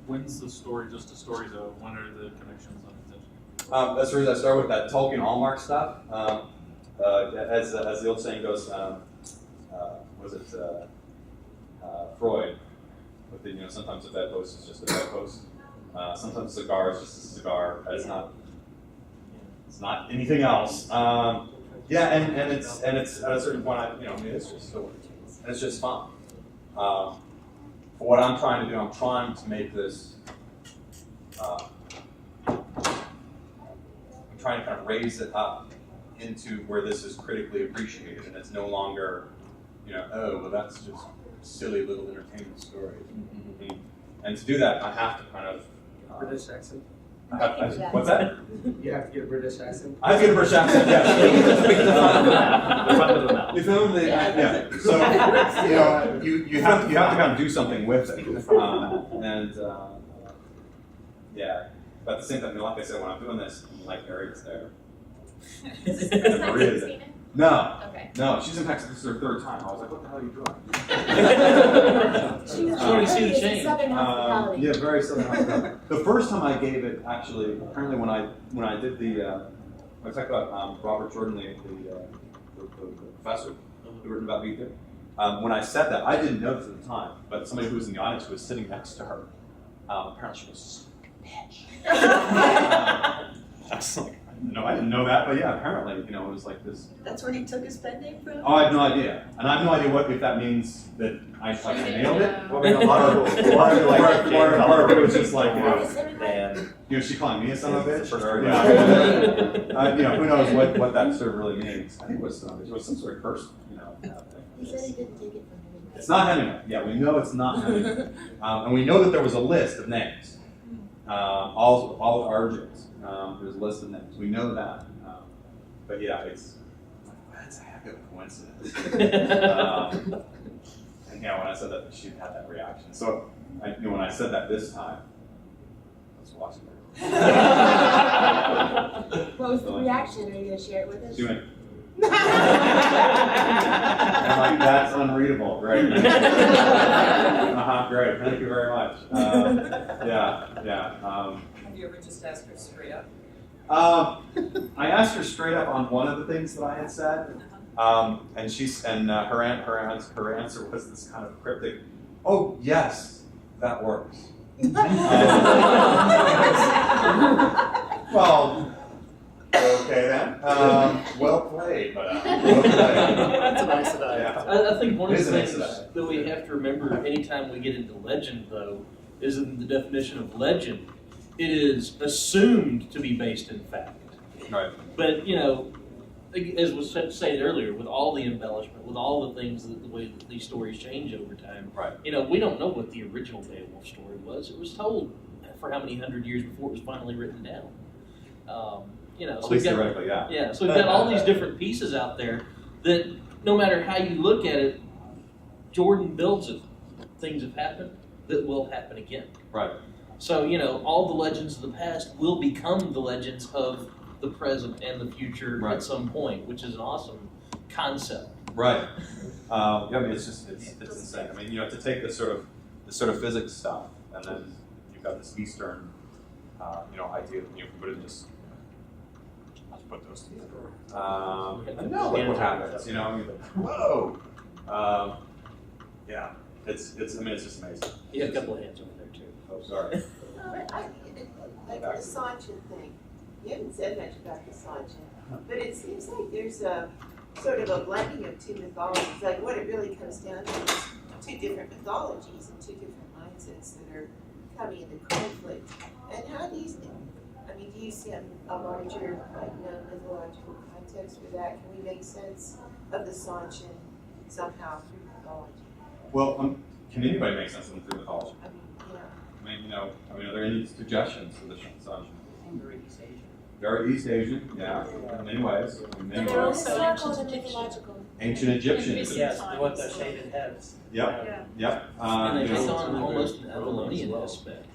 When's the story just a story though? When are the connections on attention? That's the reason I started with that Tolkien hallmark stuff. As the old saying goes, Freud, with the, sometimes a bedpost is just a bedpost. Sometimes a cigar is just a cigar. It's not anything else. And it's at a certain point, it's just fun. For what I'm trying to do, I'm trying to make this. I'm trying to kind of raise it up into where this is critically appreciated, and it's no longer, oh, well, that's just silly little entertainment stories. Mm-hmm. And to do that, I have to kind of British accent. What's that? You have to get a British accent. I have to get a British accent. Yes. You found the yeah. So you have to kind of do something with it, yeah. But at the same time, like I said, when I'm doing this, Harriet's there. Is this the first time you've seen it? No. Okay. No, she's in Texas. This is her third time. I was like, what the hell are you doing? She want to see the change. Southern hospitality. Yeah, very southern hospitality. The first time I gave it, actually, apparently when I did the, I talked about Robert Jordan, the professor who written about Ether. When I said that, I didn't notice at the time, but somebody who was in the audience who was sitting next to her, apparently she was bitch. I was like, no, I didn't know that, but yeah, apparently, it was like this. That's where he took his pen name from? Oh, I have no idea. And I have no idea if that means that I nailed it. Well, I mean, a lot of it was just like, she calling me a son of a bitch? Or, who knows what that sort of really means. I think it was some sort of curse, He said he didn't take it from Hemingway. It's not Hemingway. Yeah, we know it's not Hemingway. And we know that there was a list of names. All RJs. There's a list of names. We know that. But yeah, that's a heck of a coincidence. And yeah, when I said that, she had that reaction. So when I said that this time, let's watch it. What was the reaction? Are you going to share it with us? Do it. I'm like, that's unreadable. Great. Great. Thank you very much. Have you ever just asked her straight up? I asked her straight up on one of the things that I had said, and her answer was this kind of cryptic, "Oh yes, that works." Well. Okay then. Well played, but well played. That's a nice idea. I think one of the things that we have to remember anytime we get into legend, though, is in the definition of legend, it is assumed to be based in fact. Right. But as was stated earlier, with all the embellishment, with all the things, the way that these stories change over time, right. We don't know what the original Beowulf story was. It was told for how many hundred years before it was finally written down. At least theoretically, yeah. Yeah, so we've got all these different pieces out there that no matter how you look at it, Jordan builds it. Things have happened that will happen again. Right. So, all the legends of the past will become the legends of the present and the future at some point, which is an awesome concept. Right. I mean, it's insane. I mean, to take this sort of physics stuff, and then you've got this Eastern, idea that put it just. Put those together. And now look what happens. Whoa. Yeah. It's just amazing. You have a couple of hands over there too. Oh, sorry. Like the Sancha thing. You haven't said much about the Sancha. But it seems like there's a sort of a blending of two mythologies. Like what it really comes down to is two different mythologies and two different mindsets that are coming into conflict. And how do you think? I mean, do you see a larger, like, mythological context for that? Can we make sense of the Sanchin somehow through mythology? Well, can anybody make sense of them through mythology? I mean, yeah. I mean, are there any suggestions for the Sanchin? Very East Asian. Very East Asian, yeah, in many ways. In many They're ways. also historical and mythological. Ancient Egyptian. Yes, with the shaded heads. Yep, yep. And they you know, take on almost an Babylonian aspect.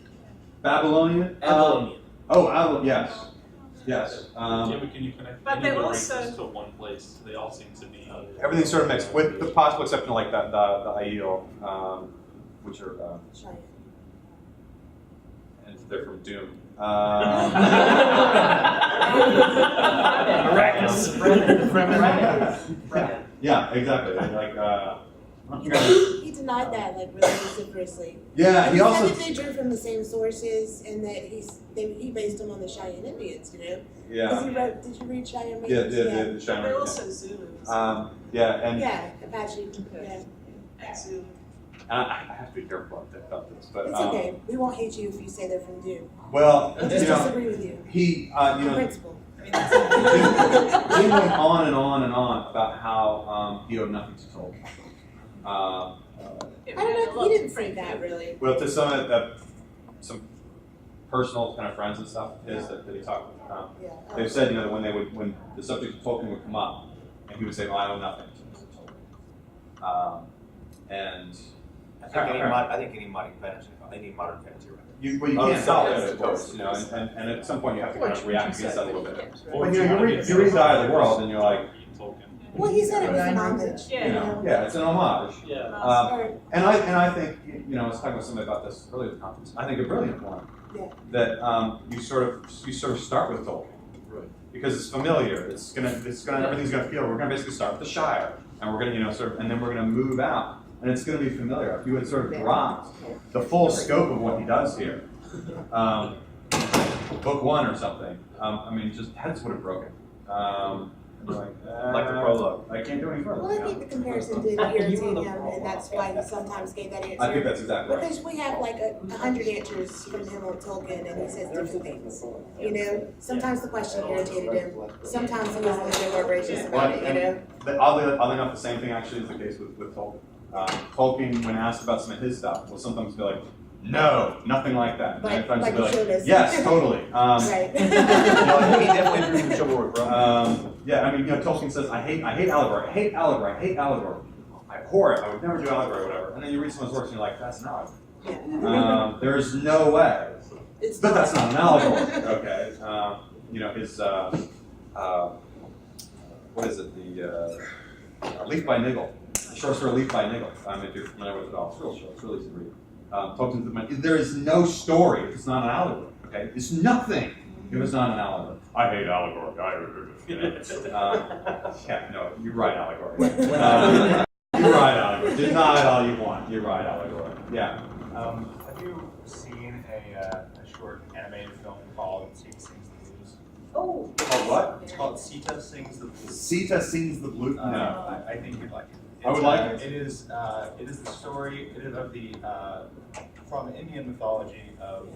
Babylonian? Babylonian. Yes. Yes. Jimmy, can you connect But any they of the also- races to one place? They all seem to be. Everything's sort of mixed, with the possible exception of like the Aiel, which are, and they're from Doom. Yeah, exactly. Like, He denied that, like, really vociferously. Yeah, he he also- said that they drew from the same sources and that he based them on the Cheyenne Indians, you know? Yeah. Because he wrote, did you read Cheyenne Yeah, Indians? the Cheyenne. They're also Zulus. Yeah, and Yeah, Apache, yeah. And Zulu. I have to be careful about this, but It's okay. We won't hate you if you say they're from Doom. well, We'll you just know, disagree with you. he, you On know, principle. Jim went on and on and on about how he owed nothing to Tolkien. I don't know, he didn't say that really. Well, to some personal kind of friends and stuff is that he talked with. They've said, you know, that when the subject of Tolkien would come up, and he would say, "Well, I owe nothing to Tolkien." And I think any modern fantasy, right? you can't stop it, of course, you know, and at some point you have to kind of react against that a little bit. But you know, you read The Eye of the World, and you're like, Well, he said it was an homage. you know, yeah, it's an homage. Yeah. And I think, you know, I was talking with somebody about this earlier at the conference. I think a brilliant one. Yeah. That you sort of start with Tolkien, right? Because it's familiar. Everything's gonna feel. We're gonna basically start with the Shire, and we're gonna, you know, and then we're gonna move out, and it's gonna be familiar. If you had sort of dropped the full scope of what he does here, book one or something, I mean, just heads would have broken. Like the prologue. I can't do any further. Well, I think the comparison did irritate him, and that's why he sometimes gave that answer. I think that's exactly right. Because we have like 100 answers from him on Tolkien, and he says different things. You know, sometimes the question irritated him. Sometimes he was a little bit more gracious about it. You know. But oddly enough, the same thing actually is the case with Tolkien. Tolkien, when asked about some of his stuff, will sometimes be like, "No, nothing like that." And other times Like he'll you be showed us. "Yes, totally." Right. You know, I think he definitely drew from chivalry, bro. Yeah, I mean, you know, Tolkien says, I hate allegory, I hate allegory. I abhor it, I would never do allegory or whatever. And then you read someone's works and you're like, that's an allegory. There's no way. But that's not an allegory, okay? You know, his, what is it, the Leaf by Niggle. The short story Leaf by Niggle, if you're familiar with it all. It's real short, it's really easy to read. Tolkien's, there is no story if it's not an allegory, okay? It's nothing if it's not an allegory. I hate allegory. Yeah, no, you're right, allegory. You're right, allegory. Deny it all you want. You're right, allegory. Yeah. Have you seen a short animated film called Sita Sings the Blues? Oh. Called what? It's called Sita Sings the Blues. Sita Sings the Blues? No. I think you'd like it. I would like it. It is the story. It is of the from Indian mythology of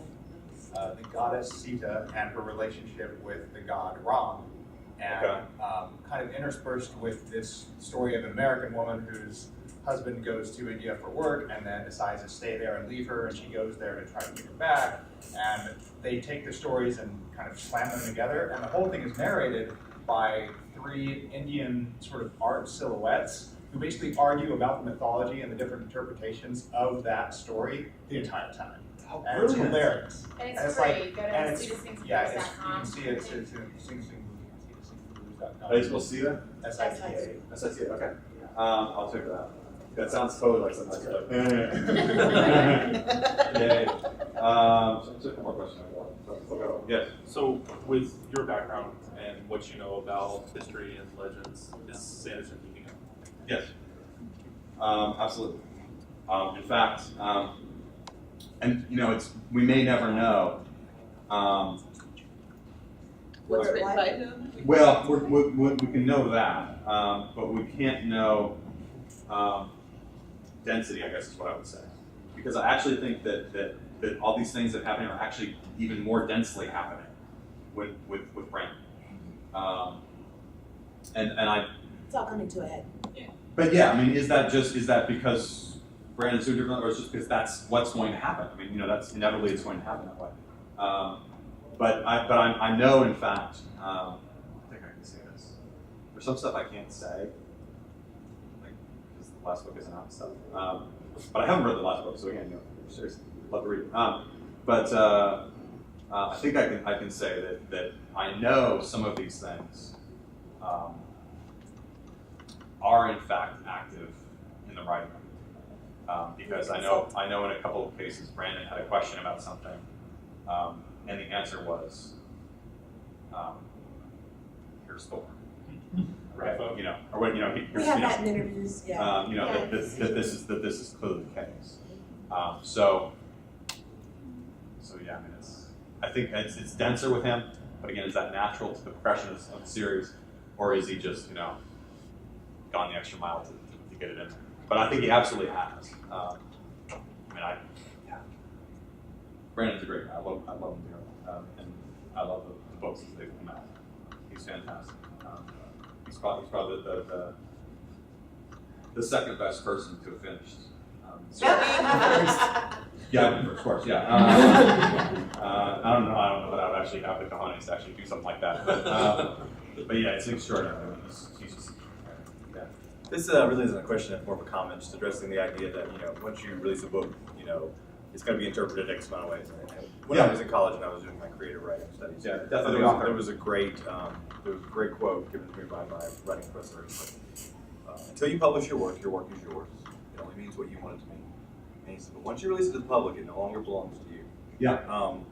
the goddess Sita and her relationship with the god Ram, and kind of interspersed with this story of an American woman whose husband goes to India for work and then decides to stay there and leave her, and she goes there to try to get her back, and they take the stories and kind of slam them together, and the whole thing is narrated by 3 Indian sort of art silhouettes who basically argue about the mythology and the different interpretations of that story the entire time. And it's hilarious. And it's free. Go to and it's, SitaSingsTheBlues.com. yeah, you can see it. It's SitaSingsTheBlues.com. Are you supposed to see that? SITA. SITA, okay. I'll check it out. That sounds totally like something like Yay. Just one more question. Yes. So, with your background and what you know about history and legends, is Sanderson keeping up? Yes. Absolutely. In fact, and you know, we may never know What's written by whom? Well, we can know that, but we can't know density, I guess is what I would say. Because I actually think that all these things that are happening are actually even more densely happening with Brandon. And I. It's all coming to a head. But yeah, I mean, is that because Brandon's so different, or is it just because that's what's going to happen? I mean, that's inevitably it's going to happen that way. But I know, in fact, I think I can say this. There's some stuff I can't say, like because the last book isn't out and stuff. But I haven't read the last book, so again, seriously, love to read it. But I think I can say that I know some of these things are in fact active in the writing, because I know in a couple of cases Brandon had a question about something, and the answer was, "Here's Thor." Right? Or what? Here's, we have that in interviews. Yeah. That this is clearly the case. So yeah, I mean, I think it's denser with him, but again, is that natural to the progression of the series, or is he just gone the extra mile to get it in there? But I think he absolutely has. Brandon's a great guy. I love him dearly, and I love the books as they've come out. He's fantastic. He's probably the second best person to have finished. Yeah, of course, yeah. I don't know that I would actually have the cojones to actually do something like that. But yeah, it's extraordinary. He's just, yeah. This really isn't a question, it's more of a comment, just addressing the idea that, once you release a book, it's going to be interpreted X amount of ways. And when I was in college and I was doing my creative writing studies, definitely there was a great quote given to me by my writing professor. Until you publish your work is yours. It only means what you want it to mean. And he said, but once you release it to the public, it no longer belongs to you. Yeah.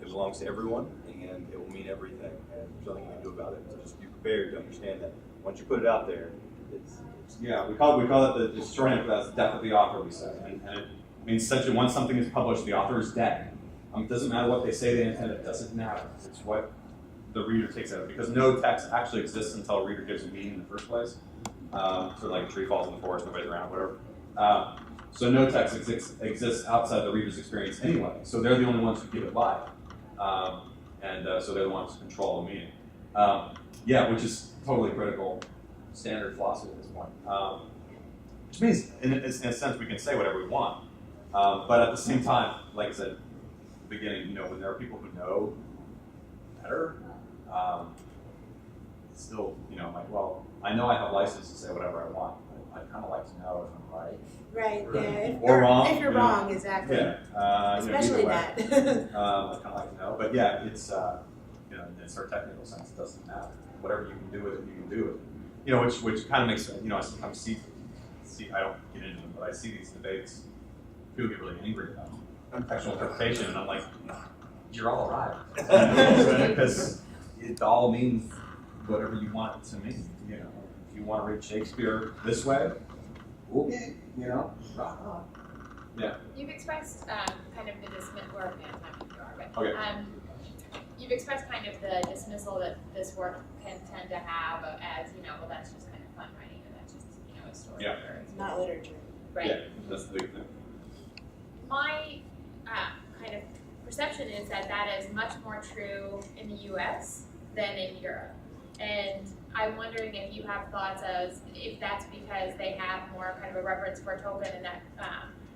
It belongs to everyone, and it will mean everything, and there's nothing you can do about it. So just be prepared to understand that once you put it out there, it's yeah. We call it the shorthand for that is the death of the author. We say, and it means essentially once something is published, the author is dead. It doesn't matter what they say they intend. It doesn't matter. It's what the reader takes out of it, because no text actually exists until a reader gives it meaning in the first place. Sort of like a tree falls in the forest, nobody's around, whatever. So no text exists outside the reader's experience anyway. So they're the only ones who give it life, and so they're the ones who control the meaning. Yeah, which is totally critical standard philosophy at this point. Which means, in a sense, we can say whatever we want, but at the same time, like I said at the beginning, when there are people who know better, it's still, like, well, I know I have license to say whatever I want, but I'd kind of like to know if I'm right. Right, yeah. Or wrong. If you're wrong, exactly. Yeah. Especially that. I'd kind of like to know. But yeah, it's, in a sort of technical sense, it doesn't matter. Whatever you can do with it, you can do with it. Which kind of makes, I sometimes see, I don't get into them, but I see these debates, people get really angry about textual interpretation, and I'm like, you're all right. Because it all means whatever you want it to mean. If you want to read Shakespeare this way, okay, rock on. Yeah. You've expressed kind of the dismissal, or Okay. You've expressed kind of the dismissal that this work can tend to have as, well, that's just kind of fun writing, and that's just, a story. Yeah. It's not literature. Right. Yeah, that's the big thing. My kind of perception is that is much more true in the U.S. than in Europe. And I'm wondering if you have thoughts as if that's because they have more kind of a reverence for Tolkien and that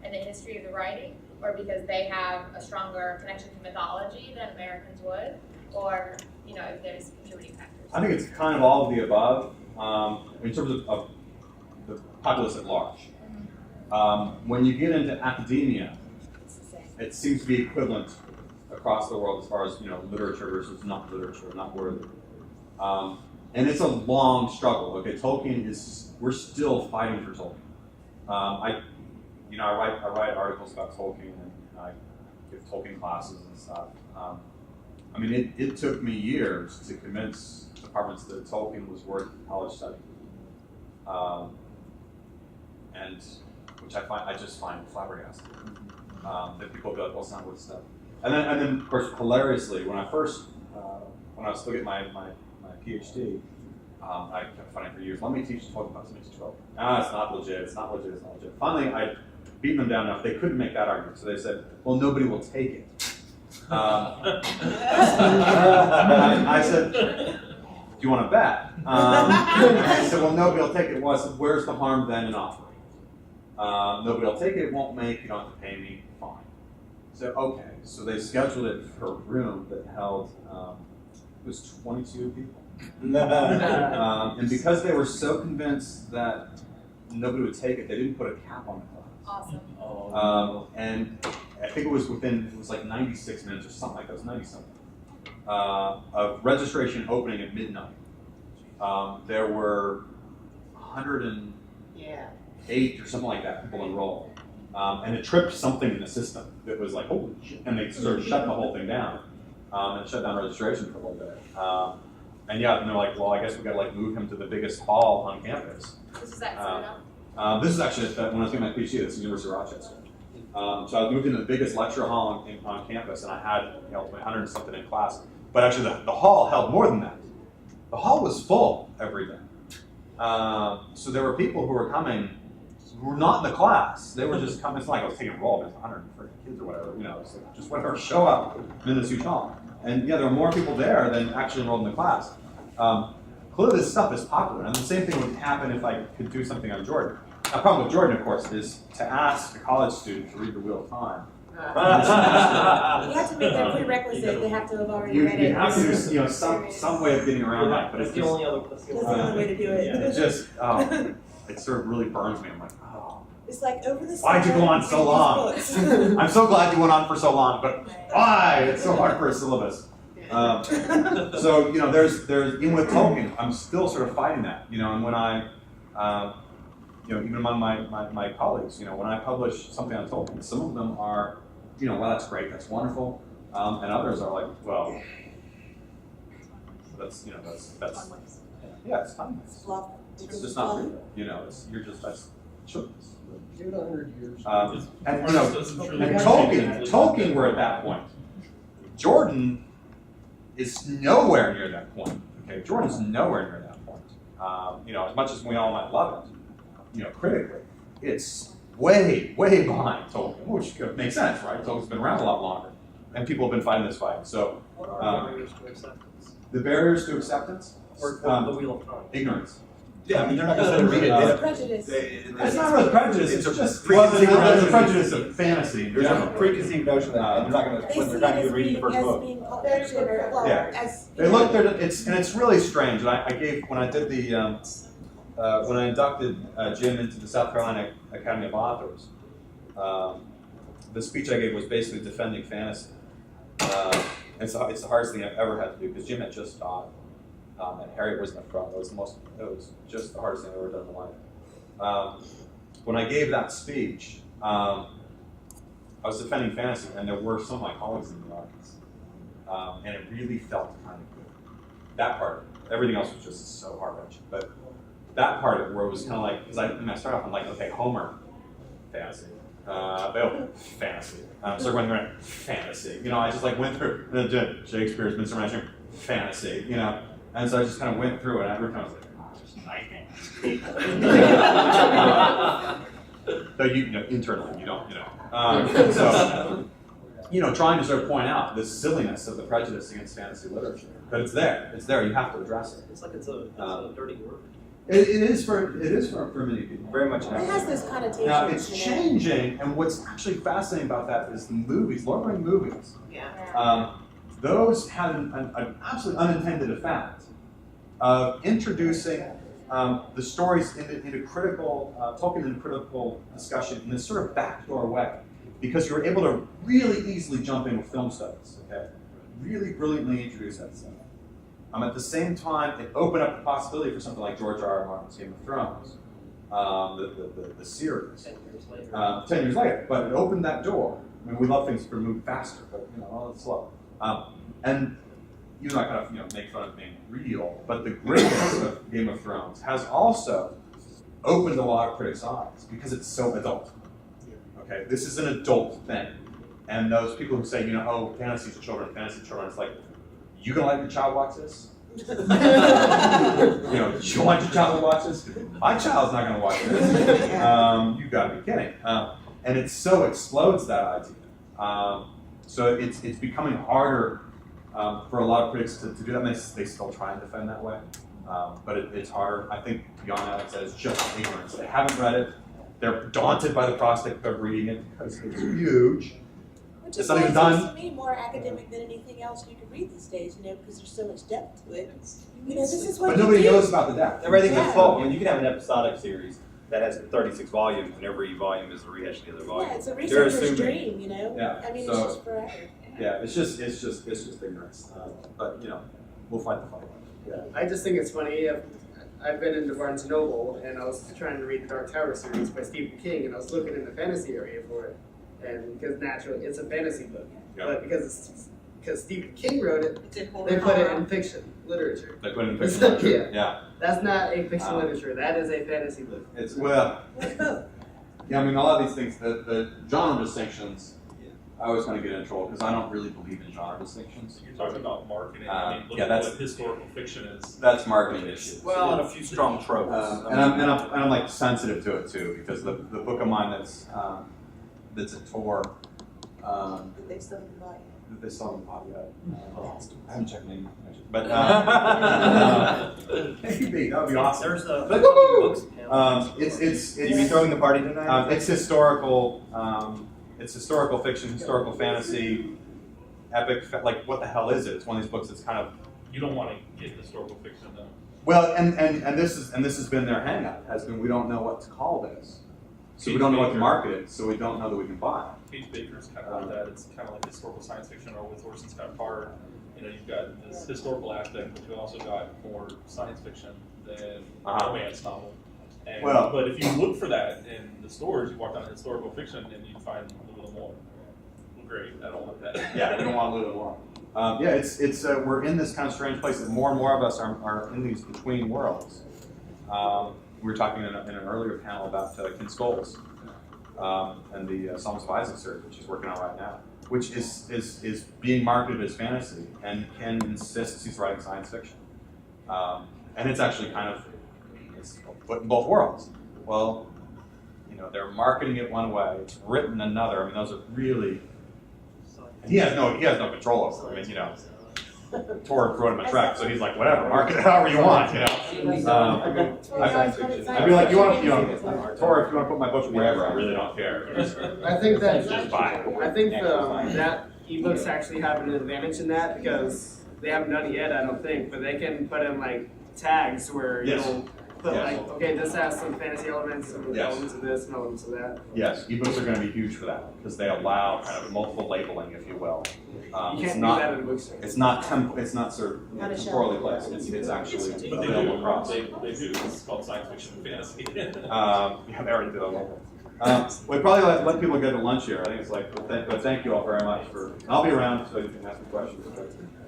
and the history of the writing, or because they have a stronger connection to mythology than Americans would, or if there's contributing factors. I think it's kind of all of the above in terms of the populace at large. When you get into academia, it seems to be equivalent across the world as far as literature versus not literature, not worthy. And it's a long struggle. Okay, we're still fighting for Tolkien. I write articles about Tolkien, and I give Tolkien classes and stuff. It took me years to convince departments that Tolkien was worth college study, and which I just find flabbergasted. That people go, well, it's not worth study. And then of course, hilariously, when I was still getting my PhD, I kept fighting for years. Let me teach Tolkien books. Let me teach Tolkien. Ah, it's not legit. It's not legit. It's not legit. Finally, I beat them down enough. They couldn't make that argument, so they said, "Well, nobody will take it." I said, "Do you want to bet?" I said, "Well, nobody will take it." Well, I said, "Where's the harm then in offering? Nobody will take it. It won't make. You don't have to pay me. Fine." So okay. So they scheduled it for a room that held it was 22 people. And because they were so convinced that nobody would take it, they didn't put a cap on the class. Awesome. And I think it was like 96 minutes or something like that. It was 90 something of registration opening at midnight. There were 108 or something like that people enrolled. And it tripped something in the system that was like, holy shit, and they sort of shut the whole thing down. And shut down registration for a little bit. And yeah, and they're like, well, I guess we got to like move him to the biggest hall on campus. This is at Citadel? This is actually when I was doing my PhD at the University of Rochester. So I was moved into the biggest lecture hall on campus, and I had 100 and something in class. But actually, the hall held more than that. The hall was full every day. So there were people who were coming who were not in the class. They were just coming. It's not like I was taking roll. It's 130 kids or whatever. It's like just whatever. Show up in this huge hall. And yeah, there were more people there than actually enrolled in the class. Clearly, this stuff is popular, and the same thing would happen if I could do something on Jordan. The problem with Jordan, of course, is to ask a college student to read the Wheel of Time. You have to make that prerequisite. They have to have already read it. You have to do some way of getting around that, but it's That's the only way to do it. It just it sort of really burns me. I'm like, oh. It's like over the Why'd you go on so long? I'm so glad you went on for so long, but why? It's so hard for a syllabus. So there's even with Tolkien, I'm still sort of fighting that. And when I, even among my colleagues, when I publish something on Tolkien, some of them are, well, that's great, that's wonderful, and others are like, well, that's yeah, it's fun. It's just not real. That's children's. Give it 100 years. And Tolkien were at that point. Jordan is nowhere near that point. Okay, Jordan's nowhere near that point. As much as we all might love it, critically, it's way behind Tolkien, which makes sense, right? Tolkien's been around a lot longer, and people have been fighting this fight. So, what are the barriers to acceptance? The barriers to acceptance, or the Wheel of Time? Ignorance. Yeah, I mean, they're not going to read it. Prejudice. It's not really prejudice. It's just preconceived prejudice of fantasy. There's a preconceived notion that they're not going to, when they're trying to read the first book. And it's really strange. And I gave when I did the when I inducted Jim into the South Carolina Academy of Authors. The speech I gave was basically defending fantasy. It's the hardest thing I've ever had to do because Jim had just died. And Harriet was in the front. It was just the hardest thing I've ever done in my life. When I gave that speech, I was defending fantasy, and there were some of my colleagues in the audience. And it really felt kind of good. That part, everything else was just so heart-wrenching. But that part of it where it was kind of like, because I started off, I'm like, okay, Homer, fantasy. Bill, fantasy. So going through fantasy. I just like went through Shakespeare's Midsummer Night's Dream, fantasy. And so I just kind of went through it, and every time I was like, oh, there's nightmares. So internally, you don't, so, trying to sort of point out the silliness of the prejudice against fantasy literature. But it's there. It's there. You have to address it. It's like it's a dirty word. It is for many people. Very much. It has those connotations. Now, it's changing, and what's actually fascinating about that is the movies, Lord of the Rings movies. Yeah. Those had an absolutely unintended effect of introducing the stories into critical, Tolkien into critical discussion in this sort of backdoor way, because you were able to really easily jump in with film studies, okay? Really brilliantly introduce that stuff. At the same time, it opened up the possibility for something like George R. R. Martin's Game of Thrones, the series. 10 years later, but it opened that door. I mean, we love things to move faster, but it's slow. And even though I kind of make fun of being real, but the greatness of Game of Thrones has also opened a lot of critics' eyes because it's so adult. Okay, this is an adult thing, and those people who say, oh, fantasy for children, it's like, you gonna let your child watch this? You want your child to watch this? My child's not going to watch this. You've got to be kidding. And it so explodes that idea. So it's becoming harder for a lot of critics to do that. And they still try and defend that way. But it's harder. I think beyond that, like I said, it's just ignorance. They haven't read it. They're daunted by the prospect of reading it because it's huge. Which It's is not why even it done. seems to me more academic than anything else you can read these days, because there's so much depth to it. This is what But you nobody do. knows about the depth. Everything's Yeah. in Falk. I mean, you can have an episodic series that has 36 volumes, and every volume is a rehash of the other volume. Yeah, it's a They're researcher's assuming. dream, Yeah, I mean, so- it's just forever. Yeah, it's just ignorance. But we'll fight the fight. Yeah. I just think it's funny. I've been into Barnes & Noble, and I was trying to read the Dark Tower series by Stephen King, and I was looking in the fantasy area for it, and because naturally it's a fantasy book, but because Stephen King wrote it, they put it in fiction literature. They put it in fiction literature. Yeah. That's not a fiction literature. That is a fantasy book. It's yeah. I mean, a lot of these things, the genre distinctions. I always kind of get in trouble because I don't really believe in genre distinctions. You're talking about marketing. I mean, look yeah, at that's what historical fiction is. That's marketing issues. Well, and a few strong tropes. And I'm like sensitive to it too because the book of mine that's a tour. Did they still buy it? They still haven't bought yet. I haven't checked name, but maybe that would be awesome. There's a books panel. It's You be throwing the party tonight? It's historical. It's historical fiction, historical fantasy, epic. Like what the hell is it? It's one of these books that's kind of. You don't want to get historical fiction though. Well, and this has been their hang-up, has been we don't know what to call this. So we don't know what to market it, so we don't know that we can buy it. Cage Baker's kind of like that. It's kind of like historical science fiction, or with Orson Scott Card. You've got this historical aspect, but you also got more science fiction than a romance novel. And, but if you look for that in the stores, you walk down to historical fiction and you find a little more. Well, great, I don't want that. Yeah, you don't want a little more. Yeah, it's we're in this kind of strange place that more and more of us are in these between worlds. We were talking in an earlier panel about Ken Scholes and the Psalms of Isaac series, which he's working on right now, which is being marketed as fantasy, and Ken insists he's writing science fiction. And it's actually kind of it's put in both worlds. Well, they're marketing it one way, it's written another. I mean, those are really. And he has no control over it. I mean, Tor wrote him a track, so he's like, whatever, market it however you want, I'd be like, Tor, if you want to put my book wherever, I really don't care. I think that just buy it. I think that ebooks actually have an advantage in that because they haven't done it yet, I don't think, but they can put in like tags where you'll put like, okay, this has some fantasy elements, some elements of this, and elements of that. Yes, ebooks are going to be huge for that because they allow kind of multiple labeling, if you will. You can't do that in a bookstore. It's not sort of temporally placed. It's actually available across. They do. It's called science fiction and fantasy. Yeah, they already did that. We probably let people go to lunch here. I think it's like, but thank you all very much for. I'll be around so you can ask me questions.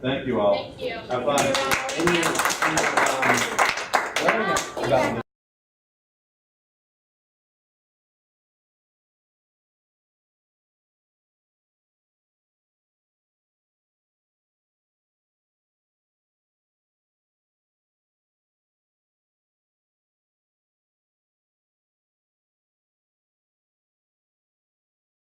Thank you all. Thank you. Have fun.